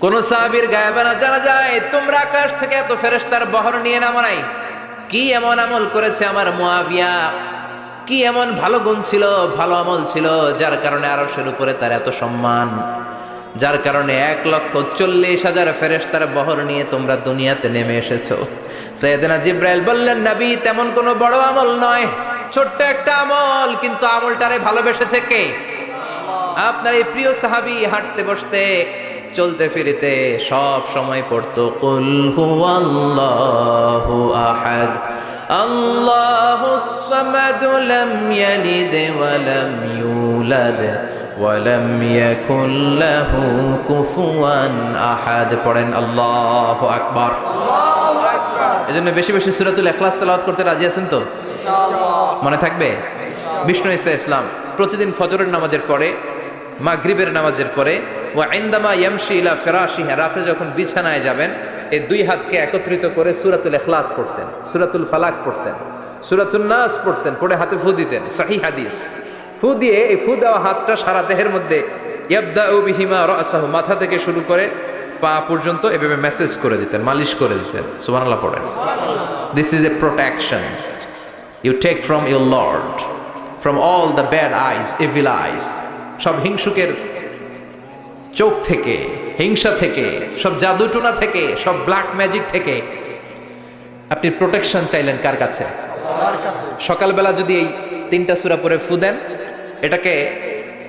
কোন সাহাবীর গায়েবানা জানাজায় তোমরা আকাশ থেকে এত ফেরেশতার বহর নিয়ে নামো নাই? কি এমন আমল করেছে আমার মুআবিয়া? কি এমন ভালো গুণ ছিল, ভালো আমল ছিল, যার কারণে আরশের উপরে তার এত সম্মান, যার কারণে 1,40,000 ফেরেশতার বহর নিয়ে তোমরা দুনিয়াতে নেমে এসেছো? সাইয়েদনা জিব্রাইল বললেন, নবী, তেমন কোনো বড় আমল নয়, ছোট্ট একটা আমল, কিন্তু আমলটারে ভালোবেসেছে কে? আপনার এই প্রিয় সাহাবী হাঁটতে বসতে চলতে ফিরিতে সব সময় পড়তো, কুল হুয়াল্লাহু আহাদ আল্লাহুস সামাদ লাম ইয়ালিদ ওয়া লাম ইউলাদ ওয়া লাম ইয়াকুল লাহু কুফুয়ান আহাদ। পড়েন আল্লাহু আকবার। আল্লাহু আকবার। এজন্য বেশি বেশি সূরাতুল ইখলাস তেলাওয়াত করতে রাজি আছেন তো? ইনশাআল্লাহ। মনে থাকবে? বিষ্ণু ঈসা ইসলাম প্রতিদিন ফজরের নামাজের পরে, মাগরিবের নামাজের পরে, ওয়া ইনদামা ইয়ামশি ইলা ফিরাশিহি, রাতে যখন বিছানায় যাবেন, এই 2 হাতকে একত্রিত করে সূরাতুল ইখলাস পড়তেন, সূরাতুল ফালাক পড়তেন, সূরাতুন নাস পড়তেন, পড়ে হাতে ফু দিতেন। সহিহ হাদিস। ফু দিয়ে এই ফু দেওয়া হাতটা সারা দেহের মধ্যে ইয়াবদাউ বিহিমা রাসাহু, মাথা থেকে শুরু করে পা পর্যন্ত এভাবে মেসেজ করে দিতেন, মালিশ করে দিতেন। সুবহানাল্লাহ পড়েন। This is a protection you take from your lord, from all the bad eyes, evil eyes, সব হিংসুকের চোখ থেকে, হিংসা থেকে, সব জাদুটোনা থেকে, সব ব্ল্যাক ম্যাজিক থেকে আপনি প্রোটেকশন চাইলেন কার কাছে? সকালবেলা যদি এই 3টা সূরা পড়ে ফু দেন, এটাকে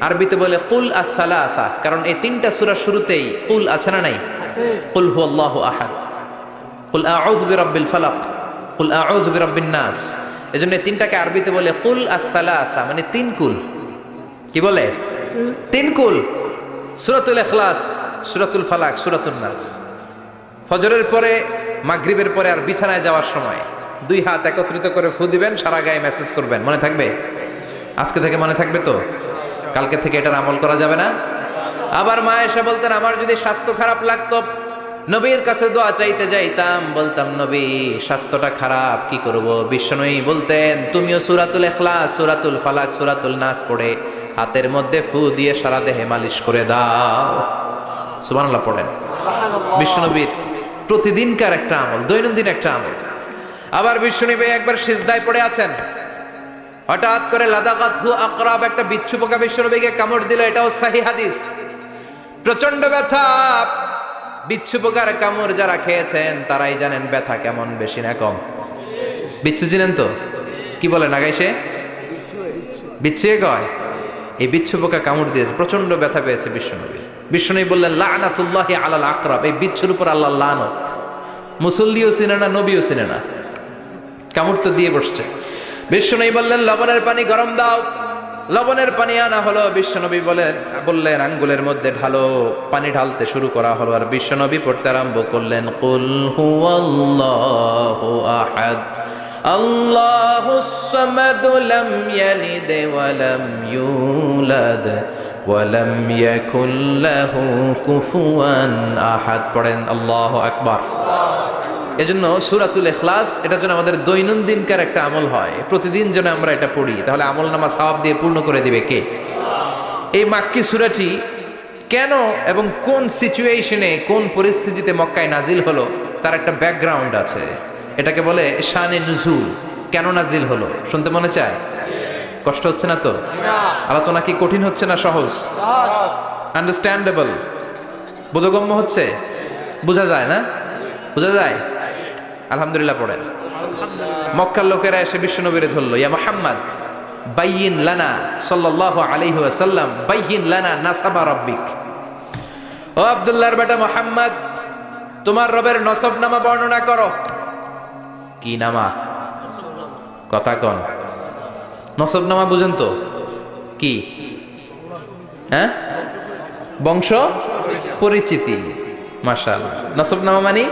আরবিতে বলে কুল আস-সালাসা, কারণ এই 3টা সূরা শুরুতেই কুল আছে না নাই? কুল হুয়াল্লাহু আহাদ, কুল আউযু বিরাব্বিল ফালাক, কুল আউযু বিরাব্বিন নাস। এজন্য 3টাকে আরবিতে বলে কুল আস-সালাসা, মানে 3 কুল। কি বলে? 3 কুল। সূরাতুল ইখলাস, সূরাতুল ফালাক, সূরাতুন নাস। ফজরের পরে, মাগরিবের পরে আর বিছানায় যাওয়ার সময় 2 হাত একত্রিত করে ফু দিবেন, সারা গায়ে মেসেজ করবেন। মনে থাকবে? আজকে থেকে মনে থাকবে তো? কালকে থেকে এটার আমল করা যাবে না? আবার মা এসে বলতেন, আমার যদি স্বাস্থ্য খারাপ লাগতো, নবীর কাছে দোয়া চাইতে যাইতাম, বলতাম, নবী স্বাস্থ্যটা খারাপ, কি করব? বিশ্বনবী বলতেন, তুমিও সূরাতুল ইখলাস, সূরাতুল ফালাক, সূরাতুল নাস পড়ে হাতের মধ্যে ফু দিয়ে সারা দেহে মালিশ করে দাও। সুবহানাল্লাহ পড়েন। বিশ্বনবীর প্রতিদিনকার একটা আমল, দৈনন্দিন একটা আমল। আবার বিশ্বনবী একবার সিজদায় পড়ে আছেন, হঠাৎ করে লাদাগাতহু আকরাব, একটা বিচ্ছু পোকা বিশ্বনবীকে কামড় দিল। এটাও সহিহ হাদিস। প্রচন্ড ব্যথা। বিচ্ছু পোকার কামড় যারা খেয়েছেন তারাই জানেন ব্যথা কেমন, বেশি না কম? বিচ্ছু চিনেন তো? কি বলেন আগাইছে? বিচ্ছু কয়। এই বিচ্ছু পোকা কামড় দিয়েছে, প্রচন্ড ব্যথা পেয়েছে বিশ্বনবী। বিশ্বনবী বললেন, লানাতুল্লাহি আলাল আকরাব, এই বিচ্ছুর উপর আল্লাহর লানত। মুসল্লিও চিনে না, নবীও চিনে না, কামড় তো দিয়ে বসছে। বিশ্বনবী বললেন লবণের পানি গরম দাও। লবণের পানি আনা হলো, বিশ্বনবী বললেন আঙ্গুলের মধ্যে ঢালো। পানি ঢালতে শুরু করা হলো, আর বিশ্বনবী পড়তে আরম্ভ করলেন কুল হুয়াল্লাহু আহাদ আল্লাহুস সামাদ লাম ইয়ালিদ ওয়া লাম ইউলাদ ওয়া লাম ইয়াকুল লাহু কুফুয়ান আহাদ। পড়েন আল্লাহু আকবার। এজন্য সূরাতুল ইখলাস এটার জন্য আমাদের দৈনন্দিনকার একটা আমল হয়, প্রতিদিন যেন আমরা এটা পড়ি, তাহলে আমল নামা সওয়াব দিয়ে পূর্ণ করে দিবে কে? এই মাক্কি সূরাটি কেন এবং কোন সিচুয়েশনে কোন পরিস্থিতিতে মক্কায় নাজিল হলো তার একটা ব্যাকগ্রাউন্ড আছে। এটাকে বলে শানে নুজুল। কেন নাজিল হলো শুনতে মনে চায়? কষ্ট হচ্ছে না তো? আলোচনা কি কঠিন হচ্ছে না সহজ? আন্ডারস্ট্যান্ডেবল, বোধগম্য হচ্ছে? বোঝা যায় না? বোঝা যায়? আলহামদুলিল্লাহ পড়েন। মক্কার লোকেরা এসে বিশ্বনবীরে ধরলো, ইয়া মুহাম্মদ বাইয়িন লানা সাল্লাল্লাহু আলাইহি ওয়াসাল্লাম বাইয়িন লানা নাসাবা রাব্বিক। ও আব্দুল্লাহর বেটা মুহাম্মদ, তোমার রবের নসব নামা বর্ণনা করো। কি নামা? কথা কন। নসব নামা বুঝেন তো কি? হ্যাঁ, বংশ পরিচিতি। মাশাআল্লাহ। নসব নামা মানে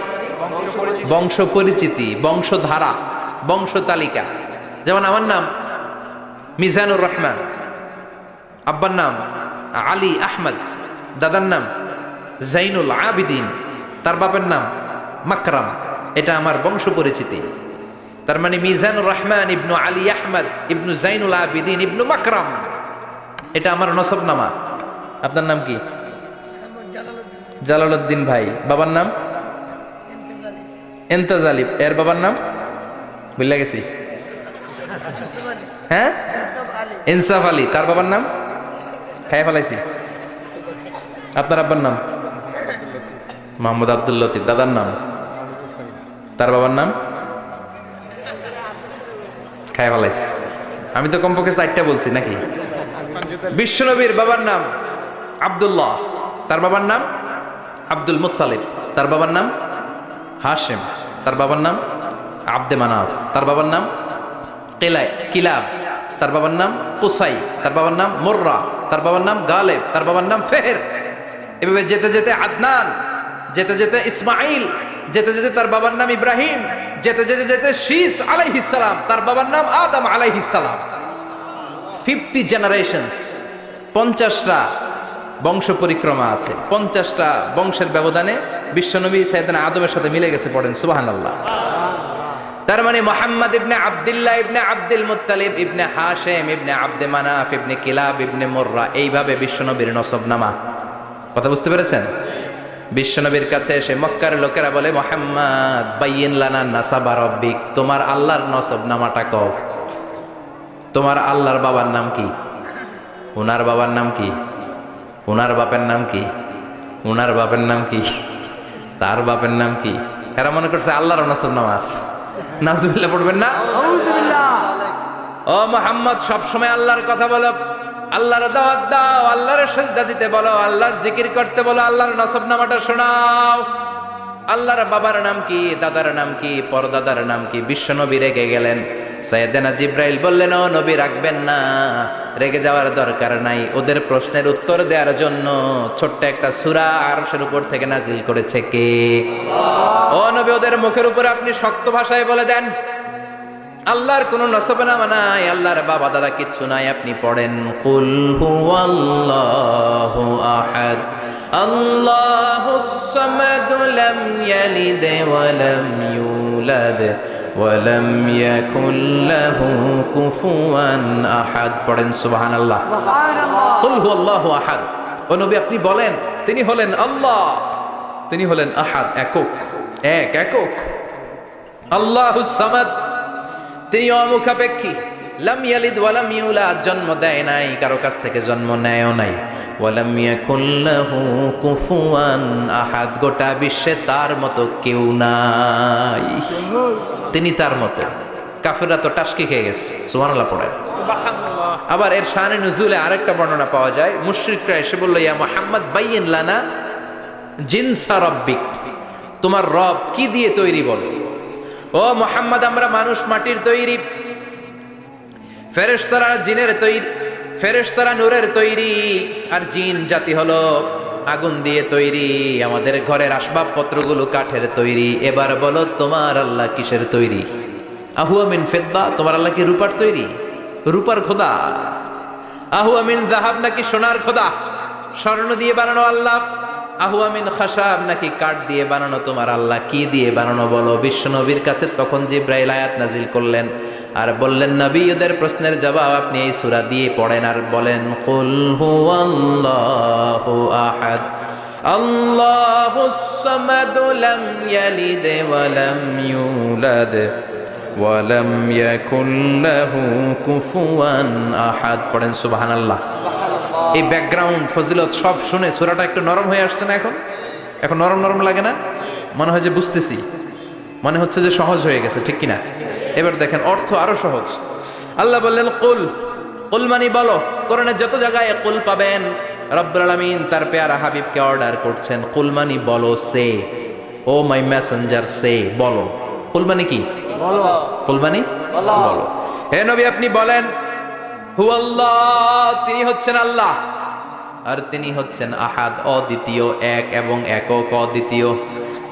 বংশ পরিচিতি, বংশধারা, বংশ তালিকা। যেমন আমার নাম মিজানুর রহমান, আব্বার নাম আলী আহমদ, দাদার নাম জাইনুল আবিদিন, তার বাপের নাম মাকরাম। এটা আমার বংশ পরিচিতি। তার মানে মিজানুর রহমান ইবনু আলী আহমদ ইবনু জাইনুল আবিদিন ইবনু মাকরাম, এটা আমার নসব নামা। আপনার নাম কি? জালালউদ্দিন ভাই। বাবার নাম এন্তাজালি। এর বাবার নাম বুঝলা গেছি। হ্যাঁ, ইনসাফ আলী। তার বাবার নাম খাই ফেলাইছি। আপনার আব্বার নাম মোহাম্মদ আব্দুল লতিফ। দাদার নাম, তার বাবার নাম খাই ফেলাইছি। আমি তো কমপক্ষে 4টা বলছি নাকি? বিশ্বনবীর বাবার নাম আব্দুল্লাহ, তার বাবার নাম আব্দুল মুত্তালিব, তার বাবার নাম হাশিম, তার বাবার নাম আব্দে মানাফ, তার বাবার নাম কিলাব, তার বাবার নাম কুসাই, তার বাবার নাম মুররা, তার বাবার নাম গালেব, তার বাবার নাম ফেহের। এভাবে যেতে যেতে আদনান, যেতে যেতে ইসমাইল, যেতে যেতে তার বাবার নাম ইব্রাহিম, যেতে যেতে যেতে শীস আলাইহিস সালাম, তার বাবার নাম আদম আলাইহিস সালাম। 50 জেনারেশনস, 50টা বংশ পরিক্রমা আছে। 50টা বংশের ব্যবধানে বিশ্বনবী সাইয়েদনা আদমের সাথে মিলে গেছে। পড়েন সুবহানাল্লাহ। তার মানে মুহাম্মদ ইবনে আব্দুল্লাহ ইবনে আব্দুল মুত্তালিব ইবনে হাশিম ইবনে আব্দে মানাফ ইবনে কিলাব ইবনে মুররা, এইভাবে বিশ্বনবীর নসবনামা। কথা বুঝতে পেরেছেন? বিশ্বনবীর কাছে এসে মক্কার লোকেরা বলে, মুহাম্মদ বাইয়িন লানা নাসাবা রাব্বিক, তোমার আল্লাহর নসবনামাটা কও। তোমার আল্লাহর বাবার নাম কি? ওনার বাবার নাম কি? ওনার বাপের নাম কি? ওনার বাপের নাম কি? তার বাপের নাম কি? এরা মনে করছে আল্লাহর নসবনামা আছে। নাউজুবিল্লাহ পড়বেন না? ও মুহাম্মদ, সবসময় আল্লাহর কথা বলো, আল্লাহর দাওয়াত দাও, আল্লাহর সিজদা দিতে বলো, আল্লাহর জিকির করতে বলো, আল্লাহর নসবনামাটা শোনাও। আল্লাহর বাবার নাম কি? দাদার নাম কি? পরদাদার নাম কি? বিশ্বনবী রেগে গেলেন। সাইয়েদনা জিব্রাইল বললেন, ও নবী রাখবেন না, রেগে যাওয়ার দরকার নাই। ওদের প্রশ্নের উত্তর দেওয়ার জন্য ছোট্ট একটা সূরা আরশের উপর থেকে নাজিল করেছে কে? ও নবী, ওদের মুখের উপরে আপনি শক্ত ভাষায় বলে দেন, আল্লাহর কোন নসবনামা নাই, আল্লাহর বাবা দাদা কিচ্ছু নাই। আপনি পড়েন কুল হুয়াল্লাহু আহাদ আল্লাহুস সামাদ লাম ইয়ালিদ ওয়া লাম ইউলাদ ওয়া লাম ইয়াকুল লাহু কুফুয়ান আহাদ। পড়েন সুবহানাল্লাহ। কুল হুয়াল্লাহু আহাদ। ও নবী, আপনি বলেন তিনি হলেন আল্লাহ, তিনি হলেন আহাদ, একক, একক। আল্লাহুস সামাদ, তিনি অমুখাপেক্ষী। লাম ইয়ালিদ ওয়া লাম ইউলাদ, জন্ম দেয় নাই, কারো কাছ থেকে জন্ম নেয়ও নাই। ওয়া লাম ইয়াকুল লাহু কুফুয়ান আহাদ, গোটা বিশ্বে তার মতো কেউ নাই, তিনি তার মতো। কাফেররা তো টাসকি খেয়ে গেছে। সুবহানাল্লাহ পড়েন। আবার এর শানে নুজুলে আরেকটা বর্ণনা পাওয়া যায়। মুশরিকরা এসে বলল, ইয়া মুহাম্মদ বাইয়িন লানা জিনসা রাব্বিক, তোমার রব কি দিয়ে তৈরি বলো। ও মুহাম্মদ, আমরা মানুষ মাটির তৈরি, ফেরেশতারা জিনের তৈরি, ফেরেশতারা নূরের তৈরি, আর জিন জাতি হলো আগুন দিয়ে তৈরি। আমাদের ঘরের আসবাবপত্রগুলো কাঠের তৈরি। এবার বলো তোমার আল্লাহ কিসের তৈরি? আহুয়া মিন ফিদ্দা, তোমার আল্লাহ কি রূপার তৈরি? রূপার খোদা? আহুয়া মিন যাহাব, নাকি সোনার খোদা? স্বর্ণ দিয়ে বানানো আল্লাহ? আহুয়া মিন খাশাব, নাকি কাঠ দিয়ে বানানো তোমার আল্লাহ? কি দিয়ে বানানো বলো? বিশ্ব নবীর কাছে তখন জিব্রাইল আয়াত নাজিল করলেন আর বললেন, নবী ওদের প্রশ্নের জবাব আপনি এই সূরা দিয়ে পড়েন আর বলেন, কুল হুয়াল্লাহু আহাদ আল্লাহুস সামাদ লাম ইয়ালিদ ওয়া লাম ইউলাদ ওয়া লাম ইয়াকুল লাহু কুফুয়ান আহাদ। পড়েন সুবহানাল্লাহ। এই ব্যাকগ্রাউন্ড ফজিলত সব শুনে সূরাটা একটু নরম হয়ে আসছে না? এখন নরম নরম লাগে না? মনে হয় যে বুঝতেছি, মনে হচ্ছে যে সহজ হয়ে গেছে, ঠিক কিনা? এবার দেখেন অর্থ আরো সহজ। আল্লাহ বললেন কুল, কুল মানে বলো। কোরআনের যত জায়গায় কুল পাবেন, রব্বুল আলামিন তার পেয়ারা হাবিবকে অর্ডার করছেন কুল মানে বলো, সে ও মাই মেসেঞ্জার, সে বলো। কুল মানে কি? বলো। কুল মানে বলো। হে নবী আপনি বলেন, হু আল্লাহ, তিনি হচ্ছেন আল্লাহ, আর তিনি হচ্ছেন আহাদ, অদ্বিতীয়, এক এবং একক, অদ্বিতীয়।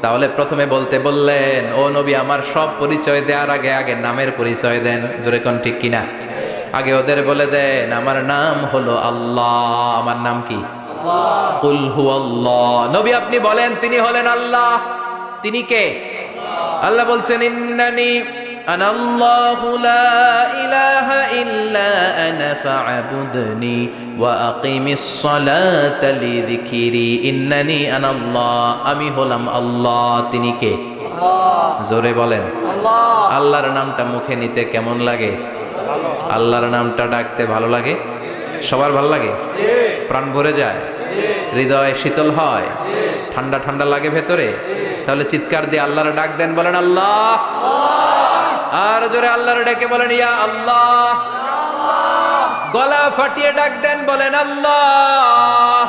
তাহলে প্রথমে বলতে বললেন, ও নবী আমার সব পরিচয় দেওয়ার আগে আগে নামের পরিচয় দেন। জোরে কোন ঠিক কিনা? আগে ওদের বলে দেন আমার নাম হলো আল্লাহ। আমার নাম কি? কুল হুয়াল্লাহ। নবী আপনি বলেন তিনি হলেন আল্লাহ। তিনি কে? আল্লাহ বলছেন, ইন্নানি আনাল্লাহু লা ইলাহা ইল্লা আনা ফা'বুদনি ওয়া আকিমিস সালাতা লিযিকরি। ইন্নানি আনাল্লাহ, আমি হলাম আল্লাহ। তিনি কে? জোরে বলেন আল্লাহ। আল্লাহর নামটা মুখে নিতে কেমন লাগে? আল্লাহর নামটা ডাকতে ভালো লাগে? সবার ভালো লাগে? প্রাণ ভরে যায়? হৃদয় শীতল হয়? ঠান্ডা ঠান্ডা লাগে ভেতরে? তাহলে চিৎকার দিয়ে আল্লাহর ডাক দেন, বলেন আল্লাহ। আর জোরে আল্লাহর ডেকে বলেন ইয়া আল্লাহ। গলা ফাটিয়ে ডাক দেন, বলেন আল্লাহ।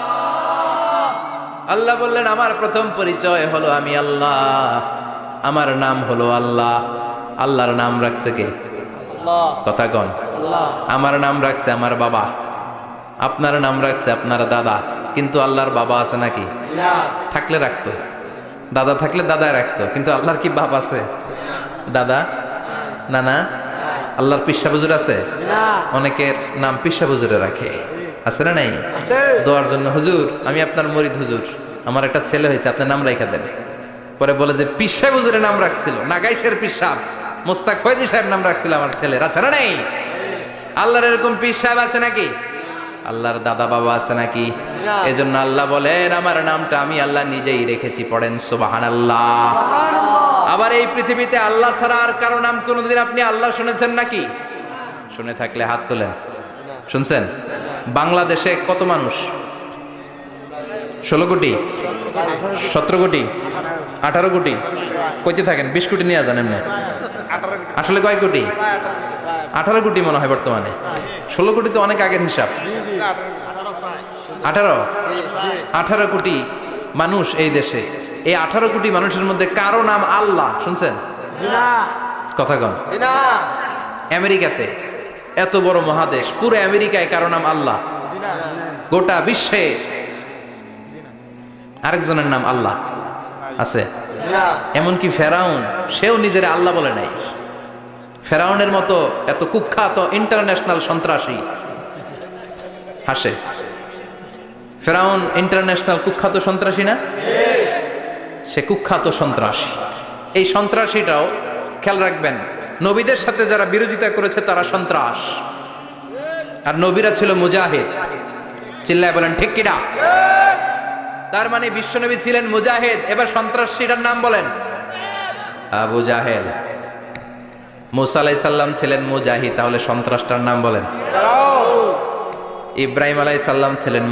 আল্লাহ বললেন আমার প্রথম পরিচয় হলো আমি আল্লাহ, আমার নাম হলো আল্লাহ। আল্লাহর নাম রাখছে কে? কথা কন। আমার নাম রাখছে আমার বাবা, আপনার নাম রাখছে আপনার দাদা। কিন্তু আল্লাহর বাবা আছে নাকি? থাকলে রাখতো, দাদা থাকলে দাদায় রাখতো। কিন্তু আল্লাহর কি বাপ আছে? দাদা, নানা? আল্লাহর পিসা হুজুর আছে? অনেকের নাম পিসা হুজুরে রাখে, আছে না নাই? দোয়ার জন্য, হুজুর আমি আপনার মরিদ হুজুর, আমার একটা ছেলে হয়েছে, আপনার নাম রাখা দেন। পরে বলে যে পিসা হুজুরের নাম রাখছিল, নাগাইশের পিসাব মোস্তাক ফয়জি সাহেব নাম রাখছিল আমার ছেলের, আছে না নাই? আল্লাহর এরকম পীর সাহেব আছে নাকি? আল্লাহর দাদা বাবা আছে নাকি? এজন্য আল্লাহ বলেন আমার নামটা আমি আল্লাহ নিজেই রেখেছি। পড়েন সুবহানাল্লাহ। আবার এই পৃথিবীতে আল্লাহ ছাড়া আর কারো নাম কোনোদিন আপনি আল্লাহ শুনেছেন নাকি? শুনে থাকলে হাত তোলেন। শুনছেন? বাংলাদেশে কত মানুষ? 16 কোটি, 17 কোটি, 18 কোটি? কইতে থাকেন, 20 কোটি নিয়ে যান এমনি। আসলে কয় কোটি? 18 কোটি মনে হয় বর্তমানে। 16 কোটি তো অনেক আগের হিসাব। 18 কোটি মানুষ এই দেশে। এই 18 কোটি মানুষের মধ্যে কারো নাম আল্লাহ শুনছেন? কথা কন। আমেরিকাতে, এত বড় মহাদেশ, পুরো আমেরিকায় কারো নাম আল্লাহ? গোটা বিশ্বে আরেকজনের নাম আল্লাহ আছে? এমনকি ফেরাউন, সেও নিজের আল্লাহ বলে নাই। ফেরাউনের মতো এত কুখ্যাত ইন্টারন্যাশনাল সন্ত্রাসী হাসে। ফেরাউন ইন্টারন্যাশনাল কুখ্যাত সন্ত্রাসী না? সে কুখ্যাত সন্ত্রাসী। এই সন্ত্রাসীটাও খেয়াল রাখবেন, নবীদের সাথে যারা বিরোধিতা করেছে তারা সন্ত্রাস, আর নবীরা ছিল মুজাহিদ। চিল্লায় বলেন ঠিক কিনা? তার মানে বিশ্বনবী ছিলেন মুজাহিদ। এবার সন্ত্রাসীটার নাম বলেন আবু জাহেল। মুসা আলাইহিস সালাম ছিলেন মুজাহিদ, তাহলে সন্ত্রাসটার নাম বলেন। ইব্রাহিম আলাইহিস সালাম ছিলেন